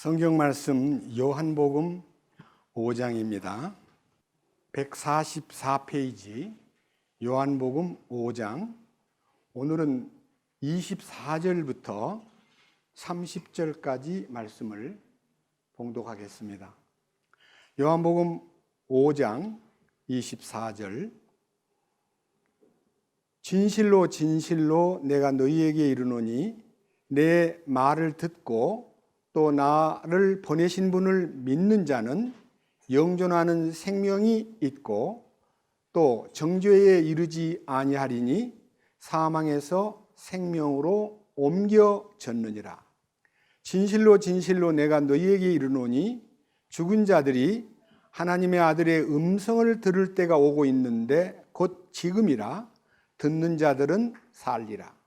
성경 말씀 요한복음 5장입니다. 144페이지 요한복음 5장. 오늘은 24절부터 30절까지 말씀을 봉독하겠습니다. 요한복음 5장 24절. 진실로 진실로 내가 너희에게 이르노니 내 말을 듣고 또 나를 보내신 분을 믿는 자는 영존하는 생명이 있고 또 정죄에 이르지 아니하리니 사망에서 생명으로 옮겨졌느니라. 진실로 진실로 내가 너희에게 이르노니 죽은 자들이 하나님의 아들의 음성을 들을 때가 오고 있는데 곧 지금이라. 듣는 자들은 살리라.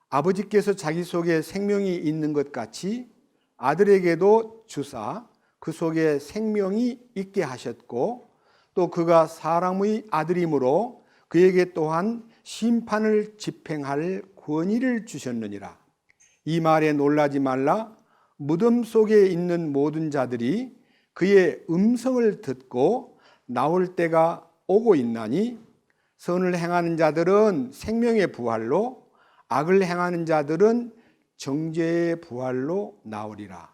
아버지께서 자기 속에 생명이 있는 것 같이 아들에게도 주사 그 속에 생명이 있게 하셨고 또 그가 사람의 아들이므로 그에게 또한 심판을 집행할 권위를 주셨느니라. 이 말에 놀라지 말라. 무덤 속에 있는 모든 자들이 그의 음성을 듣고 나올 때가 오고 있나니 선을 행하는 자들은 생명의 부활로 악을 행하는 자들은 정죄의 부활로 나오리라.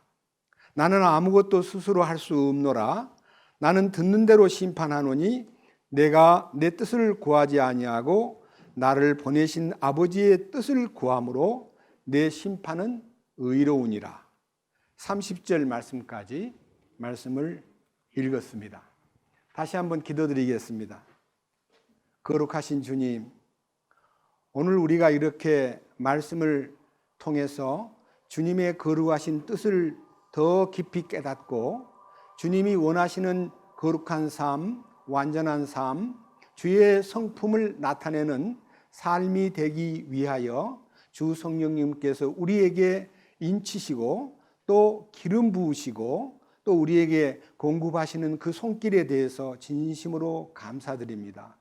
나는 아무것도 스스로 할 수 없노라. 나는 듣는 대로 심판하노니 내가 내 뜻을 구하지 아니하고 나를 보내신 아버지의 뜻을 구함으로 내 심판은 의로우니라. 30절 말씀까지 말씀을 읽었습니다. 다시 한번 기도드리겠습니다. 거룩하신 주님, 오늘 우리가 이렇게 말씀을 통해서 주님의 거룩하신 뜻을 더 깊이 깨닫고 주님이 원하시는 거룩한 삶, 완전한 삶, 주의 성품을 나타내는 삶이 되기 위하여 주 성령님께서 우리에게 인치시고 또 기름 부으시고 또 우리에게 공급하시는 그 손길에 대해서 진심으로 감사드립니다.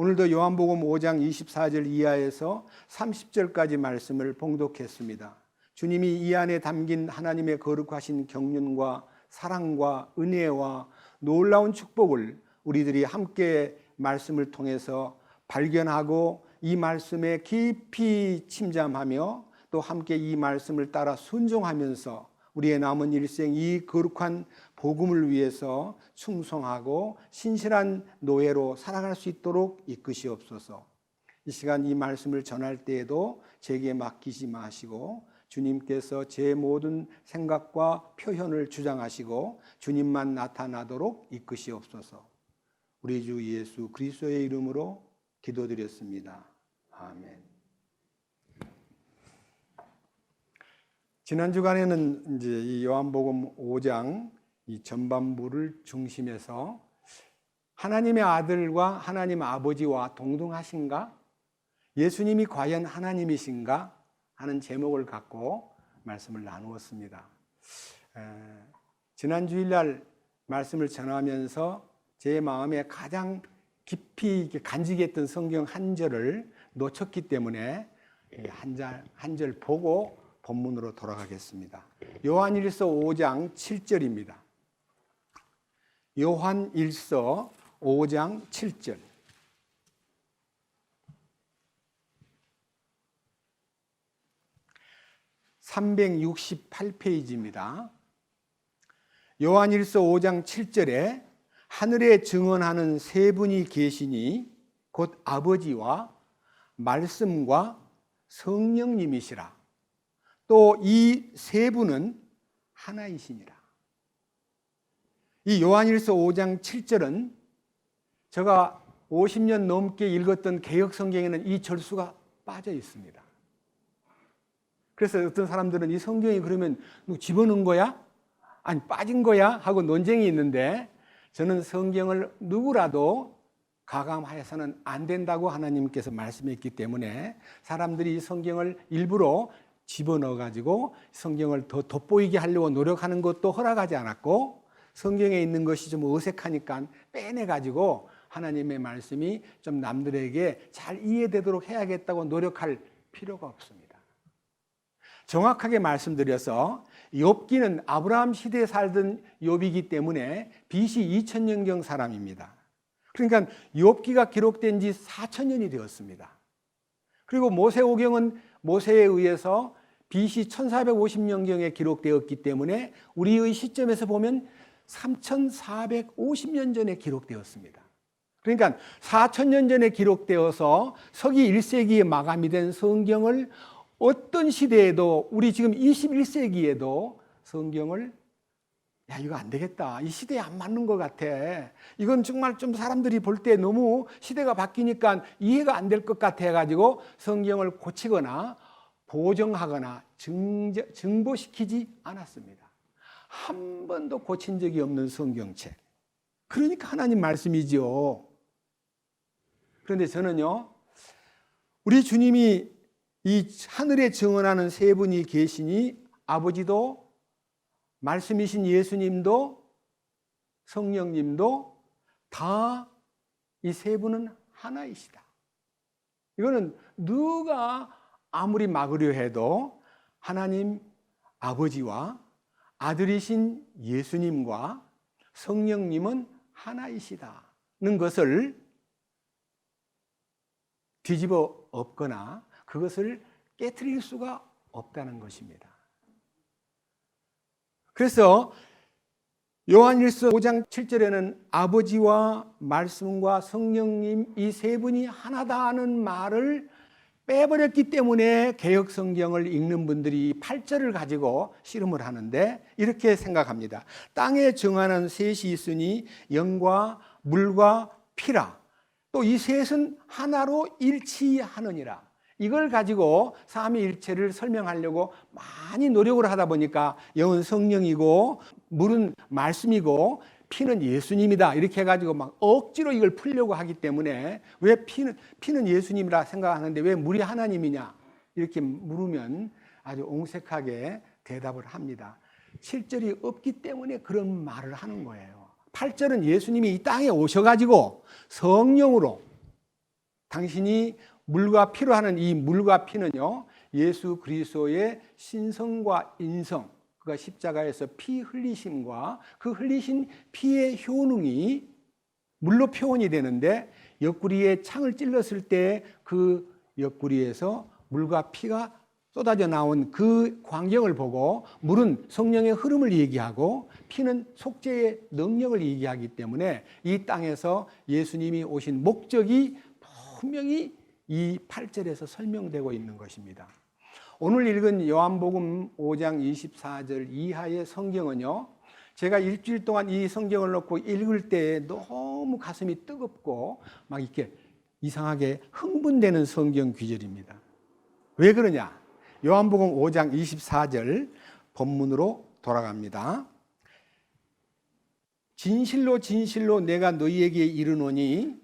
오늘도 요한복음 5장 24절 이하에서 30절까지 말씀을 봉독했습니다. 주님이 이 안에 담긴 하나님의 거룩하신 경륜과 사랑과 은혜와 놀라운 축복을 우리들이 함께 말씀을 통해서 발견하고 이 말씀에 깊이 침잠하며 또 함께 이 말씀을 따라 순종하면서 우리의 남은 일생 이 거룩한 복음을 위해서 충성하고 신실한 노예로 살아갈 수 있도록 이끄시옵소서. 이 시간 이 말씀을 전할 때에도 제게 맡기지 마시고 주님께서 제 모든 생각과 표현을 주장하시고 주님만 나타나도록 이끄시옵소서. 우리 주 예수 그리스도의 이름으로 기도드렸습니다. 아멘. 지난 주간에는 이제 이 요한복음 5장 이 전반부를 중심해서 하나님의 아들과 하나님 아버지와 동등하신가? 예수님이 과연 하나님이신가? 하는 제목을 갖고 말씀을 나누었습니다. 지난 주일날 말씀을 전하면서 제 마음에 가장 깊이 간직했던 성경 한 절을 놓쳤기 때문에 한 절 보고 본문으로 돌아가겠습니다. 요한일서 5장 7절입니다. 요한일서 5장 7절. (368페이지입니다) 요한일서 5장 7절에 하늘에 증언하는 세 분이 계시니 곧 아버지와 말씀과 성령님이시라. 또 이 세 분은 하나이시니라. 이 요한일서 5장 7절은 제가 50년 넘게 읽었던 개역성경에는 이 절수가 빠져 있습니다. 그래서 어떤 사람들은 이 성경이 그러면 집어넣은 거야? 아니 빠진 거야? 하고 논쟁이 있는데 저는 성경을 누구라도 가감하여서는 안 된다고 하나님께서 말씀했기 때문에 사람들이 이 성경을 일부러 집어넣어가지고 성경을 더 돋보이게 하려고 노력하는 것도 허락하지 않았고 성경에 있는 것이 좀 어색하니까 빼내가지고 하나님의 말씀이 좀 남들에게 잘 이해되도록 해야겠다고 노력할 필요가 없습니다. 정확하게 말씀드려서 욥기는 아브라함 시대에 살던 욥이기 때문에 BC 2000년경 사람입니다. 그러니까 욥기가 기록된 지 4000년이 되었습니다. 그리고 모세오경은 모세에 의해서 BC 1450년경에 기록되었기 때문에 우리의 시점에서 보면 3450년 전에 기록되었습니다. 그러니까 4000년 전에 기록되어서 서기 1세기에 마감이 된 성경을 어떤 시대에도, 우리 지금 21세기에도 성경을 야, 이거 안 되겠다, 이 시대에 안 맞는 것 같아, 이건 정말 좀 사람들이 볼 때 너무 시대가 바뀌니까 이해가 안 될 것 같아 해가지고 성경을 고치거나 보정하거나 증보시키지 않았습니다. 한 번도 고친 적이 없는 성경책. 그러니까 하나님 말씀이죠. 그런데 저는요, 우리 주님이 이 하늘에 증언하는 세 분이 계시니 아버지도, 말씀이신 예수님도, 성령님도 다 이 세 분은 하나이시다. 이거는 누가 아무리 막으려 해도 하나님 아버지와 아들이신 예수님과 성령님은 하나이시다는 것을 뒤집어 엎거나 그것을 깨트릴 수가 없다는 것입니다. 그래서 요한일서 5장 7절에는 아버지와 말씀과 성령님 이 세 분이 하나다 하는 말을 빼버렸기 때문에 개역 성경을 읽는 분들이 8절을 가지고 씨름을 하는데 이렇게 생각합니다. 땅에 정하는 셋이 있으니 영과 물과 피라. 또 이 셋은 하나로 일치하느니라. 이걸 가지고 삼위일체를 설명하려고 많이 노력을 하다 보니까 영은 성령이고 물은 말씀이고 피는 예수님이다 이렇게 해가지고 막 억지로 이걸 풀려고 하기 때문에, 왜 피는 예수님이라 생각하는데 왜 물이 하나님이냐 이렇게 물으면 아주 옹색하게 대답을 합니다. 7절이 없기 때문에 그런 말을 하는 거예요. 8절은 예수님이 이 땅에 오셔가지고 성령으로 당신이 물과 피로 하는 이 물과 피는요, 예수 그리스도의 신성과 인성, 그가 십자가에서 피 흘리심과 그 흘리신 피의 효능이 물로 표현이 되는데, 옆구리에 창을 찔렀을 때 그 옆구리에서 물과 피가 쏟아져 나온 그 광경을 보고 물은 성령의 흐름을 얘기하고 피는 속죄의 능력을 얘기하기 때문에 이 땅에서 예수님이 오신 목적이 분명히 이 8절에서 설명되고 있는 것입니다. 오늘 읽은 요한복음 5장 24절 이하의 성경은요, 제가 일주일 동안 이 성경을 놓고 읽을 때 너무 가슴이 뜨겁고 막 이렇게 이상하게 흥분되는 성경 구절입니다. 왜 그러냐? 요한복음 5장 24절 본문으로 돌아갑니다. 진실로 진실로 내가 너희에게 이르노니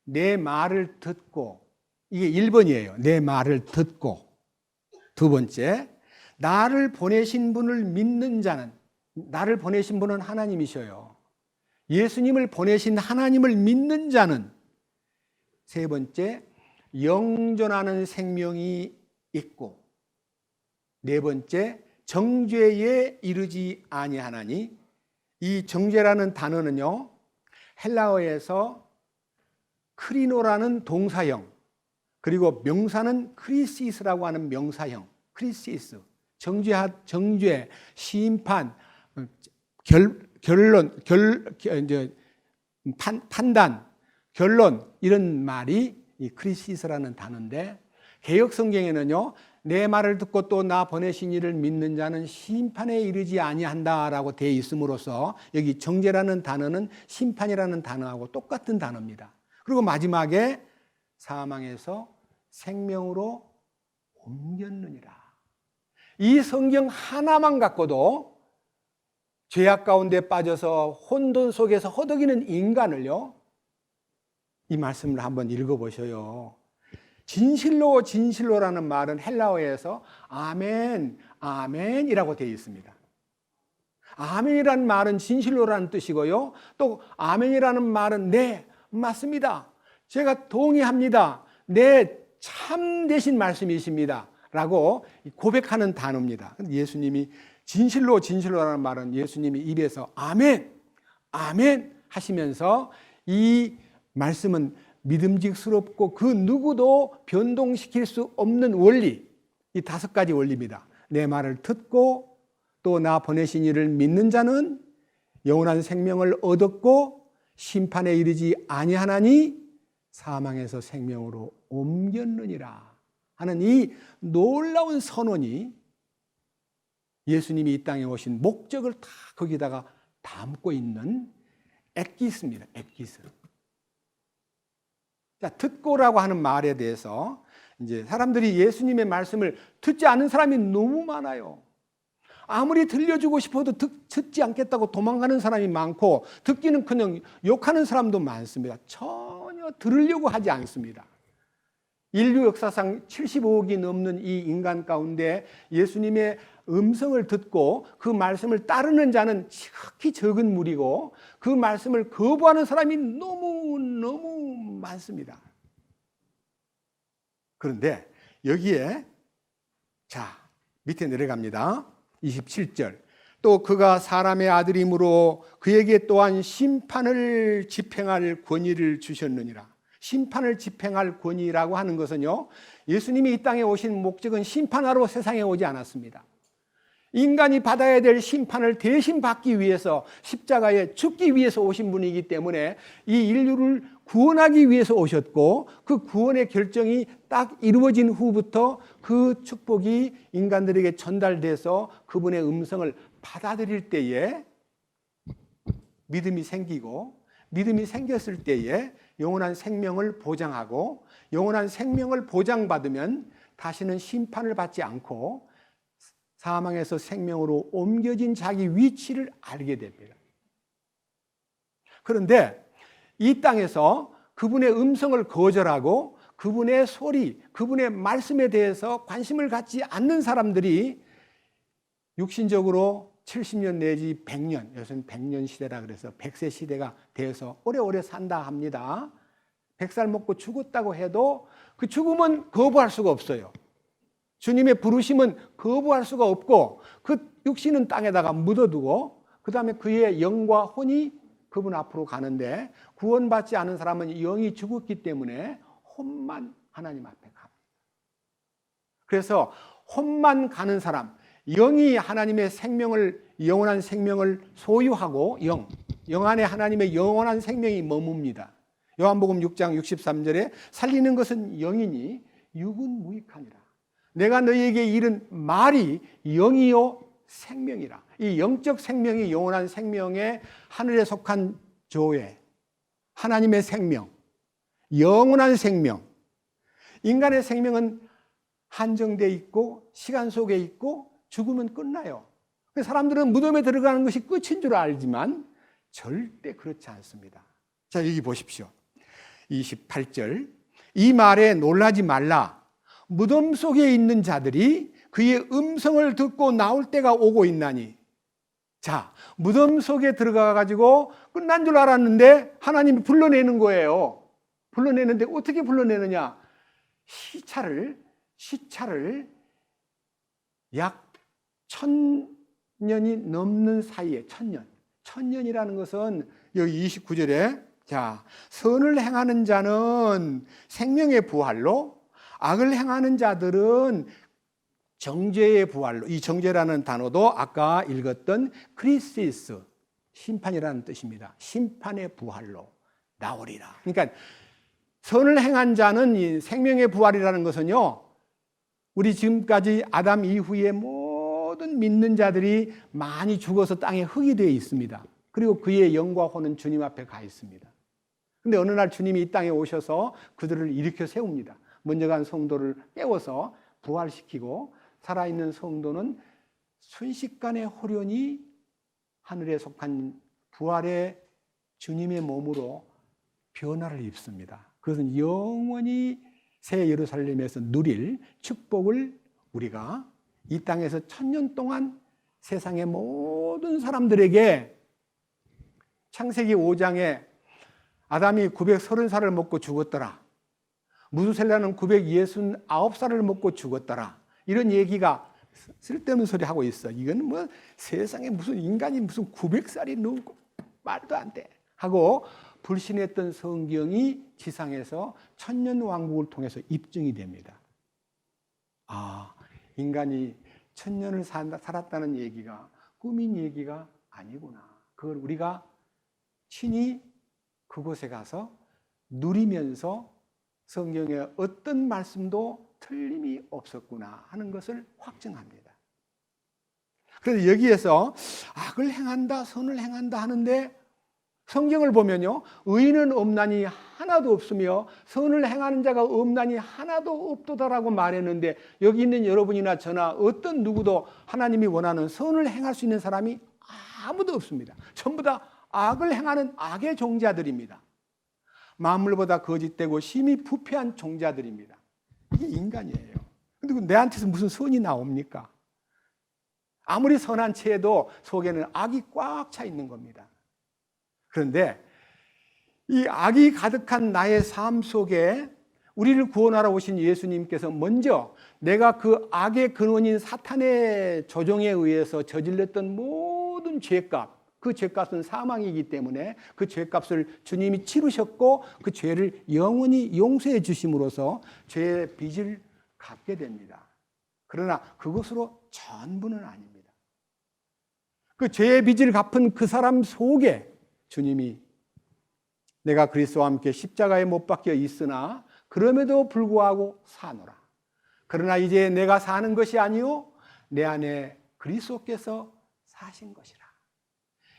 내 말을 듣고, 이게 1번이에요. 내 말을 듣고. 두 번째, 나를 보내신 분을 믿는 자는, 나를 보내신 분은 하나님이셔요. 예수님을 보내신 하나님을 믿는 자는, 세 번째, 영존하는 생명이 있고, 네 번째, 정죄에 이르지 아니하나니. 이 정죄라는 단어는요, 헬라어에서 크리노라는 동사형, 그리고 명사는 크리시스라고 하는 명사형, 크리시스, 정죄, 심판, 결론, 판단, 결론, 이런 말이 이 크리시스라는 단어인데, 개역 성경에는요, 내 말을 듣고 또 나 보내신 이를 믿는 자는 심판에 이르지 아니한다라고 되어 있음으로써 여기 정죄라는 단어는 심판이라는 단어하고 똑같은 단어입니다. 그리고 마지막에 사망에서 생명으로 옮겼느니라. 이 성경 하나만 갖고도 죄악 가운데 빠져서 혼돈 속에서 허덕이는 인간을요, 이 말씀을 한번 읽어보셔요. 진실로 진실로라는 말은 헬라어에서 아멘, 아멘이라고 되어 있습니다. 아멘이라는 말은 진실로라는 뜻이고요, 또 아멘이라는 말은 네, 맞습니다, 제가 동의합니다, 네, 참 되신 말씀이십니다 라고 고백하는 단어입니다. 예수님이 진실로 진실로라는 말은 예수님이 입에서 아멘, 아멘 하시면서 이 말씀은 믿음직스럽고 그 누구도 변동시킬 수 없는 원리, 이 5가지 원리입니다. 내 말을 듣고 또 나 보내신 이를 믿는 자는 영원한 생명을 얻었고 심판에 이르지 아니하나니 사망에서 생명으로 옮겼느니라 하는 이 놀라운 선언이 예수님이 이 땅에 오신 목적을 다 거기다가 담고 있는 엑기스입니다. 엑기스. 자, 듣고라고 하는 말에 대해서 이제 사람들이 예수님의 말씀을 듣지 않는 사람이 너무 많아요. 아무리 들려주고 싶어도 듣지 않겠다고 도망가는 사람이 많고 듣기는커녕 욕하는 사람도 많습니다. 전혀 들으려고 하지 않습니다. 인류 역사상 75억이 넘는 이 인간 가운데 예수님의 음성을 듣고 그 말씀을 따르는 자는 지극히 적은 무리고 그 말씀을 거부하는 사람이 너무 많습니다. 그런데 여기에 자 밑에 내려갑니다. 27절. 또 그가 사람의 아들이므로 그에게 또한 심판을 집행할 권위를 주셨느니라. 심판을 집행할 권위라고 하는 것은요, 예수님이 이 땅에 오신 목적은 심판하러 세상에 오지 않았습니다. 인간이 받아야 될 심판을 대신 받기 위해서 십자가에 죽기 위해서 오신 분이기 때문에 이 인류를 구원하기 위해서 오셨고 그 구원의 결정이 딱 이루어진 후부터 그 축복이 인간들에게 전달돼서 그분의 음성을 받아들일 때에 믿음이 생기고 믿음이 생겼을 때에 영원한 생명을 보장하고 영원한 생명을 보장받으면 다시는 심판을 받지 않고 사망에서 생명으로 옮겨진 자기 위치를 알게 됩니다. 그런데 이 땅에서 그분의 음성을 거절하고 그분의 소리, 그분의 말씀에 대해서 관심을 갖지 않는 사람들이 육신적으로 70년 내지 100년, 요새는 100년 시대라 그래서 100세 시대가 되어서 오래오래 산다 합니다. 100살 먹고 죽었다고 해도 그 죽음은 거부할 수가 없어요. 주님의 부르심은 거부할 수가 없고 그 육신은 땅에다가 묻어두고 그 다음에 그의 영과 혼이 그분 앞으로 가는데 구원받지 않은 사람은 영이 죽었기 때문에 혼만 하나님 앞에 갑니다. 그래서 혼만 가는 사람, 영이 하나님의 생명을, 영원한 생명을 소유하고 영 안에 하나님의 영원한 생명이 머뭅니다. 요한복음 6장 63절에 살리는 것은 영이니 육은 무익하니라. 내가 너희에게 이른 말이 영이요 생명이라. 이 영적 생명이 영원한 생명의 하늘에 속한 조회, 하나님의 생명, 영원한 생명. 인간의 생명은 한정되어 있고 시간 속에 있고 죽으면 끝나요. 사람들은 무덤에 들어가는 것이 끝인 줄 알지만 절대 그렇지 않습니다. 자, 여기 보십시오. 28절. 이 말에 놀라지 말라. 무덤 속에 있는 자들이 그의 음성을 듣고 나올 때가 오고 있나니. 자, 무덤 속에 들어가 가지고 끝난 줄 알았는데 하나님이 불러내는 거예요. 불러내는데 어떻게 불러내느냐? 시차를 약 1000년이 넘는 사이에 1000년. 1000년이라는 것은 여기 29절에 자, 선을 행하는 자는 생명의 부활로 악을 행하는 자들은 정죄의 부활로, 이 정죄라는 단어도 아까 읽었던 크리시스, 심판이라는 뜻입니다. 심판의 부활로 나오리라. 그러니까 선을 행한 자는 이 생명의 부활이라는 것은요, 우리 지금까지 아담 이후에 모든 믿는 자들이 많이 죽어서 땅에 흙이 되어 있습니다. 그리고 그의 영과 혼은 주님 앞에 가 있습니다. 그런데 어느 날 주님이 이 땅에 오셔서 그들을 일으켜 세웁니다. 먼저 간 성도를 깨워서 부활시키고 살아있는 성도는 순식간에 호련히 하늘에 속한 부활의 주님의 몸으로 변화를 입습니다. 그것은 영원히 새 예루살렘에서 누릴 축복을 우리가 이 땅에서 1000년 동안 세상의 모든 사람들에게 창세기 5장에 아담이 930살을 먹고 죽었더라. 무두셀라는 969살을 먹고 죽었더라. 이런 얘기가 쓸데없는 소리 하고 있어. 이건 뭐 세상에 무슨 인간이 무슨 900살이 넘고 말도 안 돼. 하고 불신했던 성경이 지상에서 천년왕국을 통해서 입증이 됩니다. 아, 인간이 천년을 살았다는 얘기가 꿈인 얘기가 아니구나. 그걸 우리가 친히 그곳에 가서 누리면서 성경의 어떤 말씀도 틀림이 없었구나 하는 것을 확증합니다. 그래서 여기에서 악을 행한다, 선을 행한다 하는데 성경을 보면요, 의인은 없나니 하나도 없으며 선을 행하는 자가 없나니 하나도 없도다라고 말했는데, 여기 있는 여러분이나 저나 어떤 누구도 하나님이 원하는 선을 행할 수 있는 사람이 아무도 없습니다. 전부 다 악을 행하는 악의 종자들입니다. 만물보다 거짓되고 심히 부패한 종자들입니다. 이게 인간이에요. 근데 내한테서 무슨 선이 나옵니까? 아무리 선한 채에도 속에는 악이 꽉 차 있는 겁니다. 그런데 이 악이 가득한 나의 삶 속에 우리를 구원하러 오신 예수님께서 먼저 내가 그 악의 근원인 사탄의 조종에 의해서 저질렀던 모든 죄값, 그 죄값은 사망이기 때문에 그 죄값을 주님이 치르셨고 그 죄를 영원히 용서해 주심으로써 죄의 빚을 갚게 됩니다. 그러나 그것으로 전부는 아닙니다. 그 죄의 빚을 갚은 그 사람 속에 주님이 내가 그리스도와 함께 십자가에 못 박혀 있으나 그럼에도 불구하고 사노라. 그러나 이제 내가 사는 것이 아니요 내 안에 그리스도께서 사신 것이라.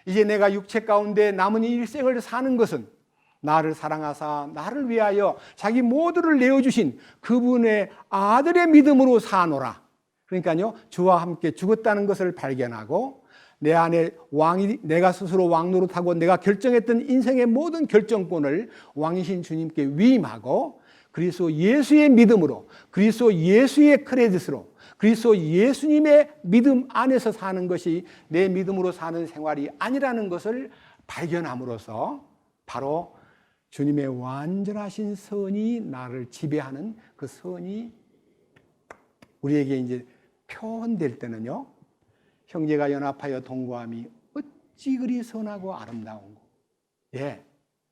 이제 내가 육체 가운데 남은 일생을 사는 것은 나를 사랑하사 나를 위하여 자기 모두를 내어주신 그분의 아들의 믿음으로 사노라. 그러니까요, 주와 함께 죽었다는 것을 발견하고 내 안에 내가 스스로 왕 노릇하고 내가 결정했던 인생의 모든 결정권을 왕이신 주님께 위임하고 그리스도 예수의 믿음으로, 그리스도 예수의 크레딧으로, 그리스도 예수님의 믿음 안에서 사는 것이 내 믿음으로 사는 생활이 아니라는 것을 발견함으로써 바로 주님의 완전하신 선이 나를 지배하는 그 선이 우리에게 이제 표현될 때는요, 형제가 연합하여 동거함이 어찌 그리 선하고 아름다운고. 예.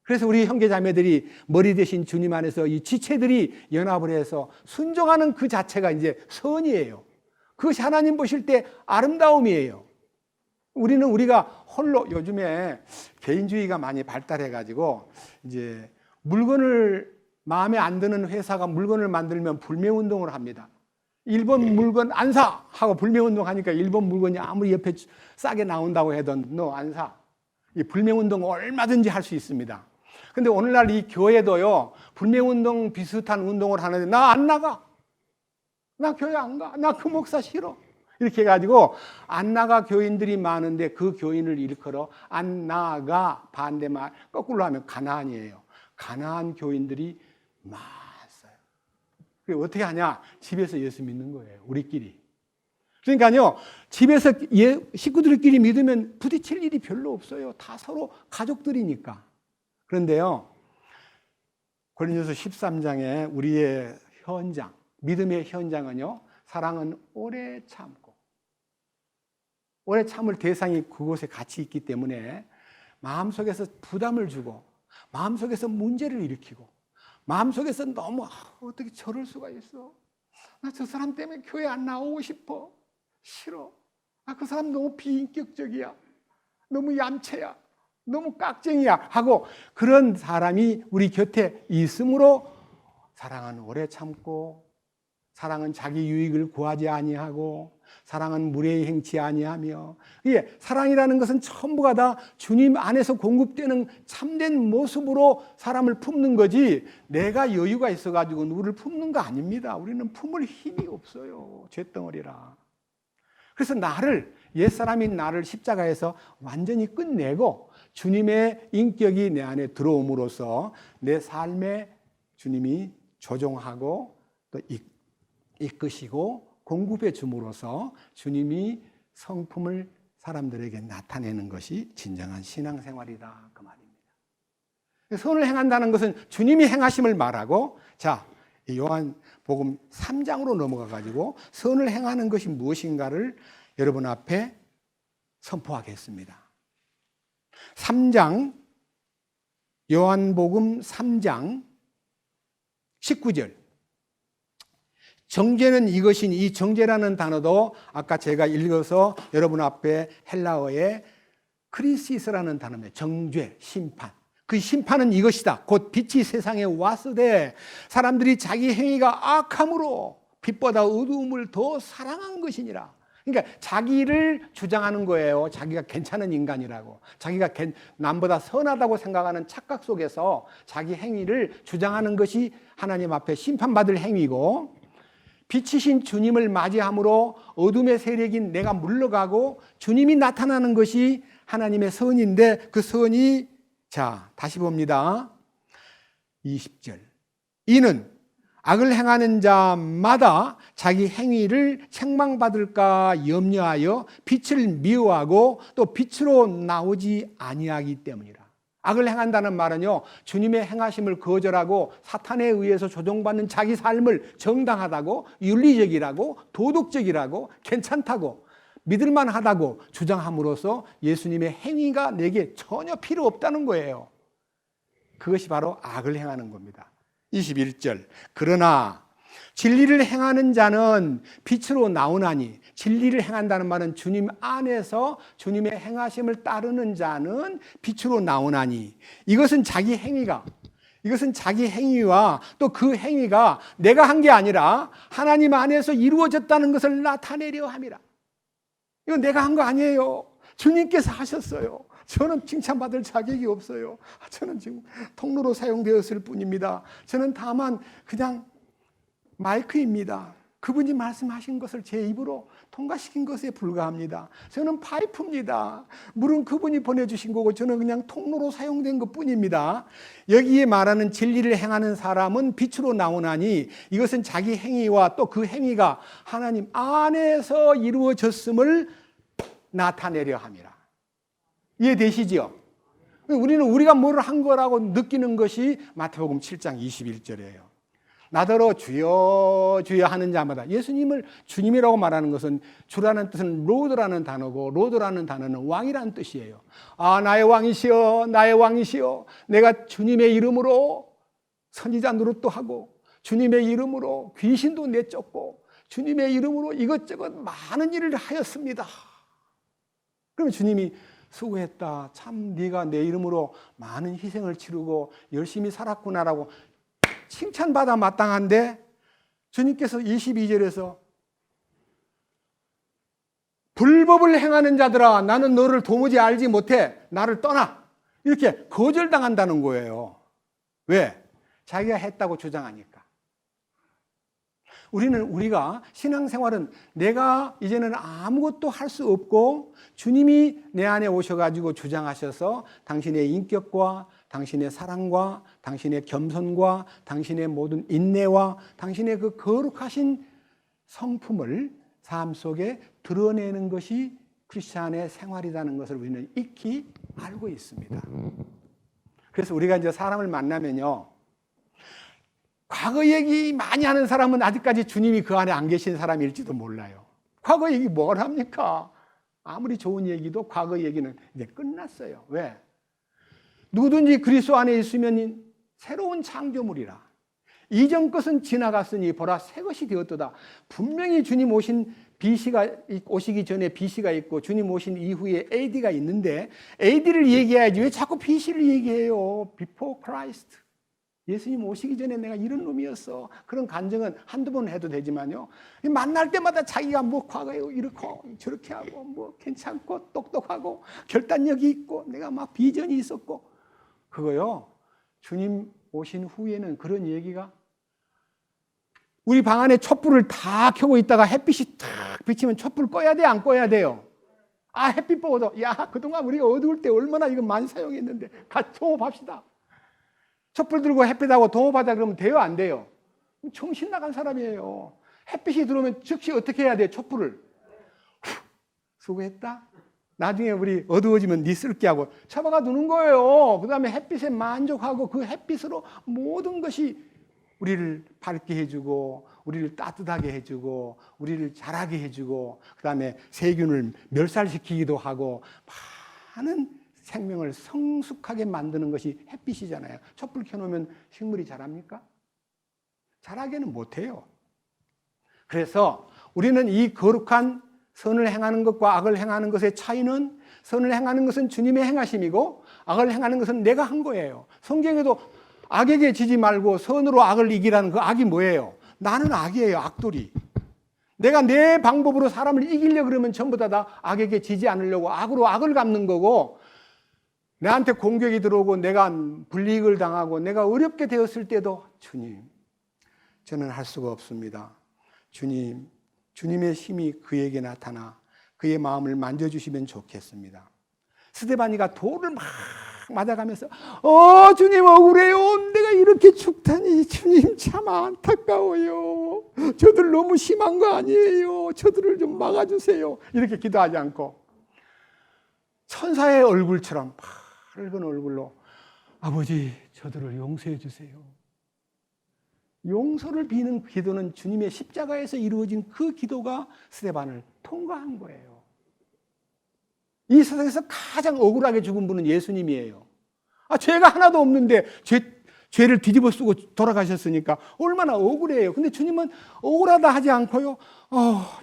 그래서 우리 형제 자매들이 머리 대신 주님 안에서 이 지체들이 연합을 해서 순종하는 그 자체가 이제 선이에요. 그것이 하나님 보실 때 아름다움이에요. 우리가 홀로 요즘에 개인주의가 많이 발달해 가지고 이제 물건을 마음에 안 드는 회사가 물건을 만들면 불매 운동을 합니다. 일본 물건 안 사! 하고 불매 운동 하니까 일본 물건이 아무리 옆에 싸게 나온다고 해도 너 안 사. 이 불매 운동 얼마든지 할 수 있습니다. 근데 오늘날 이 교회도요, 불매 운동 비슷한 운동을 하는데 나 안 나가. 나 교회 안 가. 나 그 목사 싫어. 이렇게 해가지고 안 나가 교인들이 많은데 그 교인을 일컬어 안 나가 반대말 거꾸로 하면 가나안이에요. 가나안 교인들이 많았어요. 그게 어떻게 하냐? 집에서 예수 믿는 거예요. 우리끼리. 그러니까요, 집에서 식구들끼리 믿으면 부딪힐 일이 별로 없어요. 다 서로 가족들이니까. 그런데요, 고린도서 13장에 우리의 현장, 믿음의 현장은요, 사랑은 오래 참고, 오래 참을 대상이 그곳에 같이 있기 때문에 마음속에서 부담을 주고, 마음속에서 문제를 일으키고, 마음속에서 너무 어떻게 저럴 수가 있어? 나 저 사람 때문에 교회 안 나오고 싶어. 싫어. 그 사람 너무 비인격적이야. 너무 얌체야. 너무 깍쟁이야. 하고 그런 사람이 우리 곁에 있으므로 사랑은 오래 참고, 사랑은 자기 유익을 구하지 아니하고, 사랑은 무례히 행치 아니하며. 사랑이라는 것은 전부가 다 주님 안에서 공급되는 참된 모습으로 사람을 품는 거지, 내가 여유가 있어가지고 누구를 품는 거 아닙니다. 우리는 품을 힘이 없어요. 쇳덩어리라. 그래서 옛사람인 나를 십자가에서 완전히 끝내고 주님의 인격이 내 안에 들어옴으로써 내 삶에 주님이 조종하고 또 이끄시고 공급해 줌으로써 주님이 성품을 사람들에게 나타내는 것이 진정한 신앙생활이다, 그 말입니다. 선을 행한다는 것은 주님이 행하심을 말하고, 자, 요한복음 3장으로 넘어가 가지고 선을 행하는 것이 무엇인가를 여러분 앞에 선포하겠습니다. 3장, 요한복음 3장 19절. 정죄는 이것이니, 이 정죄라는 단어도 아까 제가 읽어서 여러분 앞에 헬라어의 크리시스라는 단어입니다. 정죄, 심판. 그 심판은 이것이다. 곧 빛이 세상에 왔으되 사람들이 자기 행위가 악함으로 빛보다 어두움을 더 사랑한 것이니라. 그러니까 자기를 주장하는 거예요. 자기가 괜찮은 인간이라고. 자기가 남보다 선하다고 생각하는 착각 속에서 자기 행위를 주장하는 것이 하나님 앞에 심판받을 행위고, 빛이신 주님을 맞이함으로 어둠의 세력인 내가 물러가고 주님이 나타나는 것이 하나님의 선인데, 그 선이, 자, 다시 봅니다. 20절. 이는 악을 행하는 자마다 자기 행위를 책망받을까 염려하여 빛을 미워하고 또 빛으로 나오지 아니하기 때문이라. 악을 행한다는 말은요, 주님의 행하심을 거절하고 사탄에 의해서 조종받는 자기 삶을 정당하다고, 윤리적이라고, 도덕적이라고, 괜찮다고, 믿을만하다고 주장함으로써 예수님의 행위가 내게 전혀 필요 없다는 거예요. 그것이 바로 악을 행하는 겁니다. 21절. 그러나 진리를 행하는 자는 빛으로 나오나니, 진리를 행한다는 말은 주님 안에서 주님의 행하심을 따르는 자는 빛으로 나오나니, 이것은 자기 행위와 또 그 행위가 내가 한 게 아니라 하나님 안에서 이루어졌다는 것을 나타내려 함이라. 이건 내가 한 거 아니에요. 주님께서 하셨어요. 저는 칭찬받을 자격이 없어요. 저는 지금 통로로 사용되었을 뿐입니다. 저는 다만 그냥 마이크입니다. 그분이 말씀하신 것을 제 입으로 통과시킨 것에 불과합니다. 저는 파이프입니다. 물은 그분이 보내주신 거고 저는 그냥 통로로 사용된 것뿐입니다. 여기에 말하는 진리를 행하는 사람은 빛으로 나오나니, 이것은 자기 행위와 또 그 행위가 하나님 안에서 이루어졌음을 나타내려 함이라. 이해되시죠? 우리는 우리가 뭘 한 거라고 느끼는 것이 마태복음 7장 21절이에요. 나더러 주여 주여 하는 자마다, 예수님을 주님이라고 말하는 것은, 주라는 뜻은 로드라는 단어고, 로드라는 단어는 왕이라는 뜻이에요. 아, 나의 왕이시여, 나의 왕이시여, 내가 주님의 이름으로 선지자 노릇도 하고, 주님의 이름으로 귀신도 내쫓고, 주님의 이름으로 이것저것 많은 일을 하였습니다. 그러면 주님이 수고했다, 참 네가 내 이름으로 많은 희생을 치르고 열심히 살았구나라고 칭찬받아 마땅한데, 주님께서 22절에서 불법을 행하는 자들아, 나는 너를 도무지 알지 못해, 나를 떠나, 이렇게 거절당한다는 거예요. 왜? 자기가 했다고 주장하니까. 우리가 신앙생활은 내가 이제는 아무것도 할 수 없고 주님이 내 안에 오셔가지고 주장하셔서 당신의 인격과 당신의 사랑과 당신의 겸손과 당신의 모든 인내와 당신의 그 거룩하신 성품을 삶 속에 드러내는 것이 크리스찬의 생활이라는 것을 우리는 익히 알고 있습니다. 그래서 우리가 이제 사람을 만나면요, 과거 얘기 많이 하는 사람은 아직까지 주님이 그 안에 안 계신 사람일지도 몰라요. 과거 얘기 뭘 합니까? 아무리 좋은 얘기도 과거 얘기는 이제 끝났어요. 왜? 누구든지 그리스도 안에 있으면 새로운 창조물이라. 이전 것은 지나갔으니 보라 새 것이 되었도다. 분명히 주님 오시기 전에 BC가 있고 주님 오신 이후에 AD가 있는데, AD를 얘기해야지 왜 자꾸 BC를 얘기해요? Before Christ. 예수님 오시기 전에 내가 이런 놈이었어. 그런 간증은 한두 번 해도 되지만요, 만날 때마다 자기가 뭐 과거에 이렇고 저렇게 하고 뭐 괜찮고 똑똑하고 결단력이 있고 내가 막 비전이 있었고, 그거요, 주님 오신 후에는 그런 얘기가, 우리 방 안에 촛불을 다 켜고 있다가 햇빛이 탁 비치면 촛불 꺼야 돼, 안 꺼야 돼요? 아, 햇빛 보고도 야, 그동안 우리가 어두울 때 얼마나 이거 많이 사용했는데 같이 동업합시다. 촛불 들고 햇빛하고 동업하자 그러면 돼요, 안 돼요? 정신 나간 사람이에요. 햇빛이 들어오면 즉시 어떻게 해야 돼? 촛불을 수고했다, 나중에 우리 어두워지면 네 쓸게 하고 잡아가 두는 거예요. 그 다음에 햇빛에 만족하고 그 햇빛으로 모든 것이 우리를 밝게 해주고 우리를 따뜻하게 해주고 우리를 자라게 해주고 그다음에 세균을 멸살시키기도 하고 많은 생명을 성숙하게 만드는 것이 햇빛이잖아요. 촛불 켜놓으면 식물이 자랍니까? 자라게는 못해요. 그래서 우리는 이 거룩한 선을 행하는 것과 악을 행하는 것의 차이는 선을 행하는 것은 주님의 행하심이고 악을 행하는 것은 내가 한 거예요. 성경에도 악에게 지지 말고 선으로 악을 이기라는 그 악이 뭐예요? 나는 악이에요. 악돌이. 내가 내 방법으로 사람을 이기려고 그러면 전부 다 악에게 지지 않으려고 악으로 악을 갚는 거고 내한테 공격이 들어오고 내가 불이익을 당하고 내가 어렵게 되었을 때도 주님, 저는 할 수가 없습니다. 주님, 주님의 힘이 그에게 나타나 그의 마음을 만져주시면 좋겠습니다. 스데반이가 돌을 막 맞아가면서 주님 억울해요. 내가 이렇게 죽다니 주님 참 안타까워요. 저들 너무 심한 거 아니에요. 저들을 좀 막아주세요. 이렇게 기도하지 않고 천사의 얼굴처럼 밝은 얼굴로 아버지 저들을 용서해 주세요. 용서를 비는 기도는 주님의 십자가에서 이루어진 그 기도가 스데반을 통과한 거예요. 이 세상에서 가장 억울하게 죽은 분은 예수님이에요. 죄가 하나도 없는데 죄를 뒤집어 쓰고 돌아가셨으니까 얼마나 억울해요. 근데 주님은 억울하다 하지 않고요.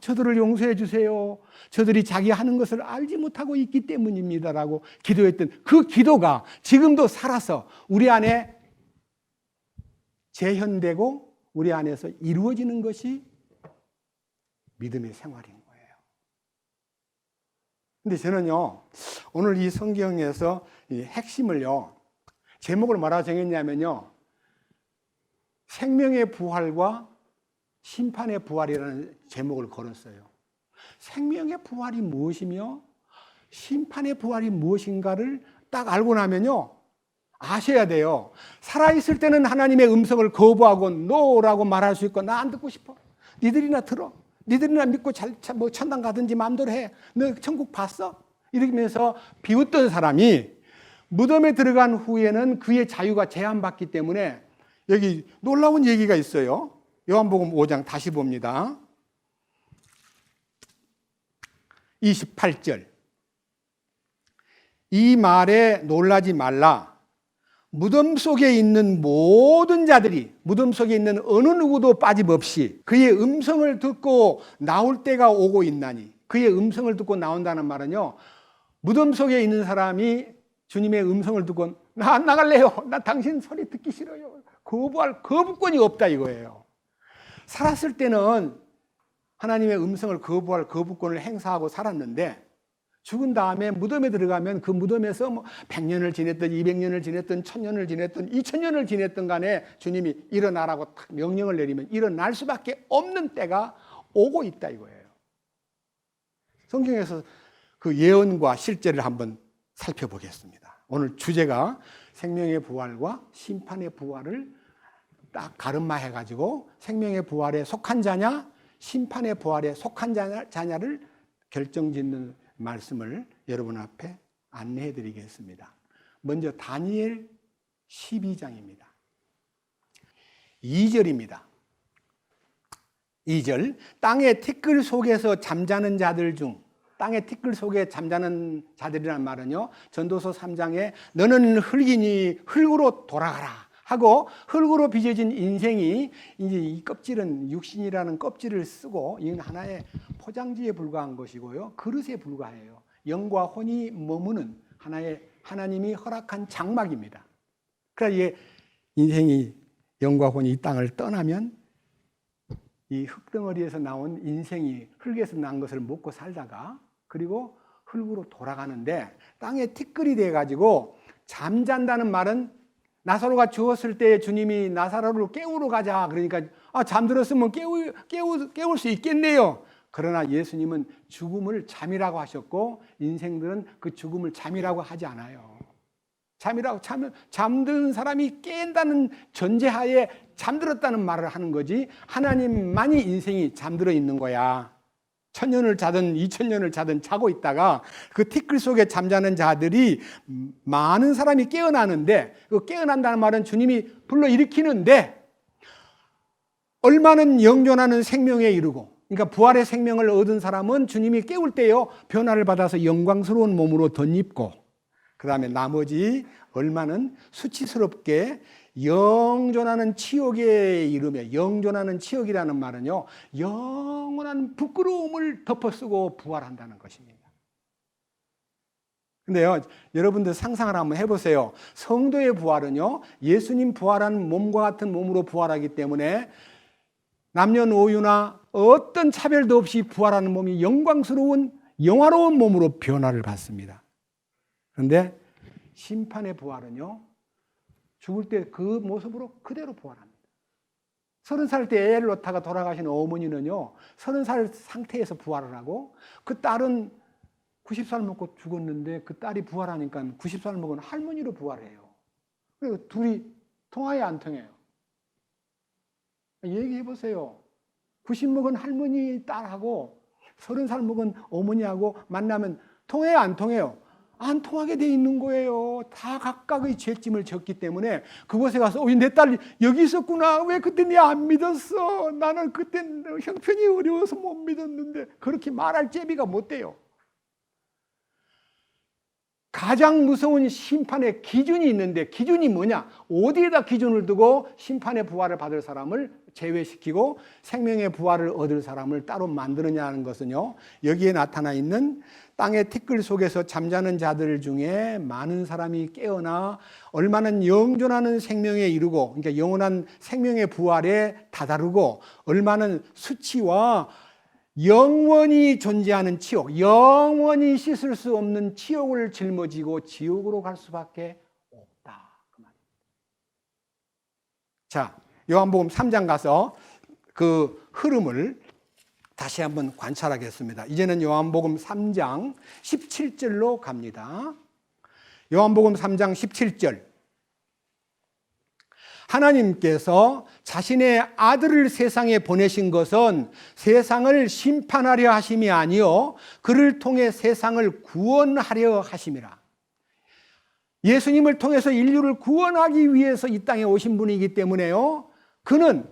저들을 용서해 주세요. 저들이 자기 하는 것을 알지 못하고 있기 때문입니다라고 기도했던 그 기도가 지금도 살아서 우리 안에 재현되고 우리 안에서 이루어지는 것이 믿음의 생활인 거예요. 근데 저는요, 오늘 이 성경에서 이 핵심을요, 제목을 뭐라고 정했냐면요, 생명의 부활과 심판의 부활이라는 제목을 걸었어요. 생명의 부활이 무엇이며 심판의 부활이 무엇인가를 딱 알고 나면요, 아셔야 돼요. 살아있을 때는 하나님의 음성을 거부하고 노라고 말할 수 있고 나 안 듣고 싶어. 니들이나 들어. 니들이나 믿고 뭐 천당 가든지 마음대로 해. 너 천국 봤어? 이러면서 비웃던 사람이 무덤에 들어간 후에는 그의 자유가 제한받기 때문에 여기 놀라운 얘기가 있어요. 요한복음 5장 다시 봅니다. 28절. 이 말에 놀라지 말라. 무덤 속에 있는 모든 자들이 무덤 속에 있는 어느 누구도 빠짐없이 그의 음성을 듣고 나올 때가 오고 있나니 그의 음성을 듣고 나온다는 말은요 무덤 속에 있는 사람이 주님의 음성을 듣고 나 안 나갈래요. 나 당신 소리 듣기 싫어요. 거부할 거부권이 없다 이거예요. 살았을 때는 하나님의 음성을 거부할 거부권을 행사하고 살았는데 죽은 다음에 무덤에 들어가면 그 무덤에서 뭐 100년을 지냈든 200년을 지냈든 1000년을 지냈든 2000년을 지냈든 간에 주님이 일어나라고 명령을 내리면 일어날 수밖에 없는 때가 오고 있다 이거예요. 성경에서 그 예언과 실제를 한번 살펴보겠습니다. 오늘 주제가 생명의 부활과 심판의 부활을 딱 가름화해 가지고 생명의 부활에 속한 자냐 심판의 부활에 속한 자냐를 결정짓는 말씀을 여러분 앞에 안내해 드리겠습니다. 먼저 다니엘 12장입니다. 2절입니다. 2절 땅의 티끌 속에서 잠자는 자들 중 땅의 티끌 속에 잠자는 자들이라는 말은요 전도서 3장에 너는 흙이니 흙으로 돌아가라 하고 흙으로 빚어진 인생이 이제 이 껍질은 육신이라는 껍질을 쓰고 이건 하나의 포장지에 불과한 것이고요 그릇에 불과해요. 영과 혼이 머무는 하나의 하나님이 허락한 장막입니다. 그러니까 이게 인생이 영과 혼이 이 땅을 떠나면 이 흙덩어리에서 나온 인생이 흙에서 난 것을 먹고 살다가 그리고 흙으로 돌아가는데 땅에 티끌이 돼가지고 잠잔다는 말은 나사로가 죽었을 때 주님이 나사로를 깨우러 가자 그러니까 잠들었으면 깨울 수 있겠네요. 그러나 예수님은 죽음을 잠이라고 하셨고 인생들은 그 죽음을 잠이라고 하지 않아요. 잠든 사람이 깬다는 전제하에 잠들었다는 말을 하는 거지 하나님만이 인생이 잠들어 있는 거야. 1000년을 자든 2000년을 자든 자고 있다가 그 티끌 속에 잠자는 자들이 많은 사람이 깨어나는데 그 깨어난다는 말은 주님이 불러일으키는데 얼마는 영존하는 생명에 이르고, 그러니까 부활의 생명을 얻은 사람은 주님이 깨울 때요 변화를 받아서 영광스러운 몸으로 덧입고, 그 다음에 나머지 얼마는 수치스럽게 영존하는 치욕에 이르며, 영존하는 치욕이라는 말은요 영원한 부끄러움을 덮어쓰고 부활한다는 것입니다. 근데요, 여러분들 상상을 한번 해보세요. 성도의 부활은요, 예수님 부활한 몸과 같은 몸으로 부활하기 때문에 남녀노유나 어떤 차별도 없이 부활하는 몸이 영광스러운 영화로운 몸으로 변화를 받습니다. 그런데 심판의 부활은요, 죽을 때 그 모습으로 그대로 부활합니다. 30살 때 애를 놓다가 돌아가신 어머니는요, 30살 상태에서 부활을 하고, 그 딸은 90살 먹고 죽었는데 그 딸이 부활하니까 90살 먹은 할머니로 부활해요. 그리고 둘이 통화에 안 통해요. 얘기해 보세요. 90 먹은 할머니 딸하고 30살 먹은 어머니하고 만나면 통해 안 통해요? 안 통하게 돼 있는 거예요. 다 각각의 죄짐을 졌기 때문에 그곳에 가서 내 딸이 여기 있었구나. 왜 그때 내 안 믿었어? 나는 그때 형편이 어려워서 못 믿었는데. 그렇게 말할 제비가 못 돼요. 가장 무서운 심판의 기준이 있는데, 기준이 뭐냐? 어디에다 기준을 두고 심판의 부활을 받을 사람을 제외시키고 생명의 부활을 얻을 사람을 따로 만드느냐는 것은요, 여기에 나타나 있는 땅의 티끌 속에서 잠자는 자들 중에 많은 사람이 깨어나 얼마는 영존하는 생명에 이르고, 그러니까 영원한 생명의 부활에 다다르고, 얼마는 수치와 영원히 존재하는 치욕, 영원히 씻을 수 없는 치욕을 짊어지고 지옥으로 갈 수밖에 없다, 그 말입니다. 자, 요한복음 3장 가서 그 흐름을 다시 한번 관찰하겠습니다. 이제는 요한복음 3장 17절로 갑니다. 요한복음 3장 17절. 하나님께서 자신의 아들을 세상에 보내신 것은 세상을 심판하려 하심이 아니요 그를 통해 세상을 구원하려 하심이라. 예수님을 통해서 인류를 구원하기 위해서 이 땅에 오신 분이기 때문에요, 그는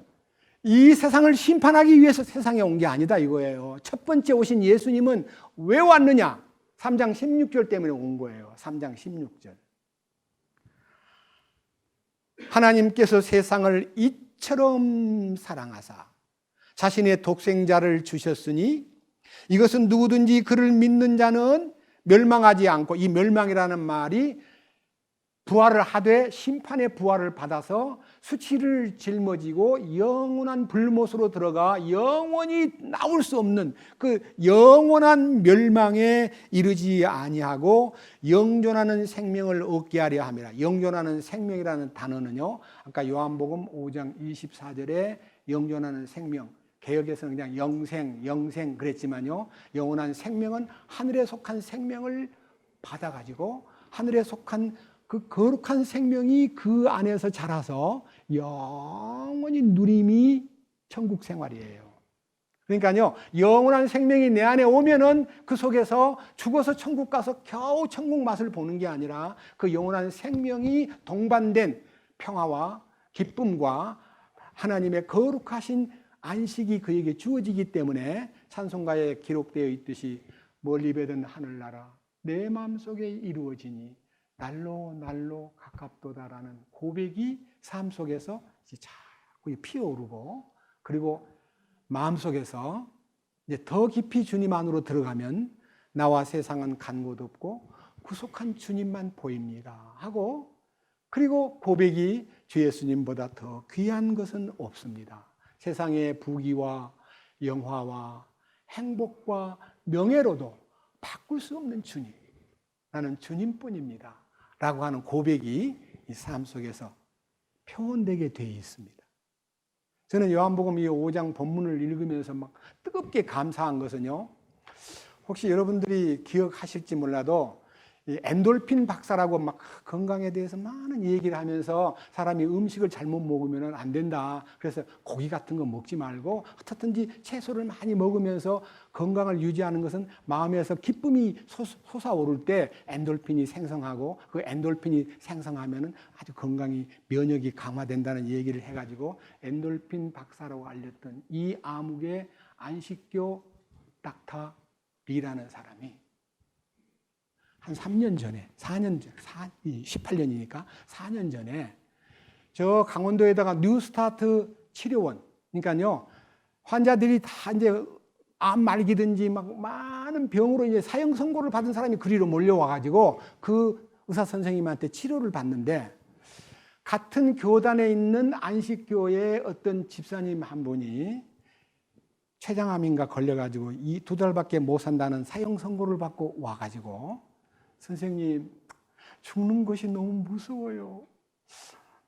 이 세상을 심판하기 위해서 세상에 온 게 아니다 이거예요. 첫 번째 오신 예수님은 왜 왔느냐? 3장 16절 때문에 온 거예요. 3장 16절. 하나님께서 세상을 이처럼 사랑하사 자신의 독생자를 주셨으니 이것은 누구든지 그를 믿는 자는 멸망하지 않고, 이 멸망이라는 말이 부활을 하되 심판의 부활을 받아서 수치를 짊어지고 영원한 불못으로 들어가 영원히 나올 수 없는 그 영원한 멸망에 이르지 아니하고 영존하는 생명을 얻게 하려 함이라. 영존하는 생명이라는 단어는요, 아까 요한복음 5장 24절에 영존하는 생명, 개역에서는 그냥 영생 그랬지만요, 영원한 생명은 하늘에 속한 생명을 받아가지고 하늘에 속한 그 거룩한 생명이 그 안에서 자라서 영원히 누림이 천국 생활이에요. 그러니까요, 영원한 생명이 내 안에 오면은 그 속에서 죽어서 천국 가서 겨우 천국 맛을 보는 게 아니라 그 영원한 생명이 동반된 평화와 기쁨과 하나님의 거룩하신 안식이 그에게 주어지기 때문에 찬송가에 기록되어 있듯이 멀리 배던 하늘나라 내 마음속에 이루어지니 날로 가깝도다라는 고백이 삶 속에서 자꾸 피어오르고, 그리고 마음속에서 이제 더 깊이 주님 안으로 들어가면 나와 세상은 간 곳 없고 구속한 주님만 보입니다 하고, 그리고 고백이 주 예수님보다 더 귀한 것은 없습니다. 세상의 부귀와 영화와 행복과 명예로도 바꿀 수 없는 주님, 나는 주님뿐입니다 라고 하는 고백이 이 삶 속에서 표현되게 되어 있습니다. 저는 요한복음 이 5장 본문을 읽으면서 막 뜨겁게 감사한 것은요, 혹시 여러분들이 기억하실지 몰라도 이 엔돌핀 박사라고 막 건강에 대해서 많은 얘기를 하면서 사람이 음식을 잘못 먹으면 안 된다. 그래서 고기 같은 거 먹지 말고 어떻든지 채소를 많이 먹으면서 건강을 유지하는 것은 마음에서 기쁨이 솟아오를 때 엔돌핀이 생성하고 그 엔돌핀이 생성하면 아주 건강이 면역이 강화된다는 얘기를 해가지고 엔돌핀 박사라고 알렸던 이 암흑의 안식교 닥터 리라는 사람이 한 3년 전에, 4년 전, 18년이니까 4년 전에 저 강원도에다가 뉴스타트 치료원, 그러니까요, 환자들이 다 이제 암 말기든지 막 많은 병으로 이제 사형 선고를 받은 사람이 그리로 몰려와가지고 그 의사 선생님한테 치료를 받는데 같은 교단에 있는 안식교의 어떤 집사님 한 분이 췌장암인가 걸려가지고 이 2달밖에 못 산다는 사형 선고를 받고 와가지고 선생님, 죽는 것이 너무 무서워요.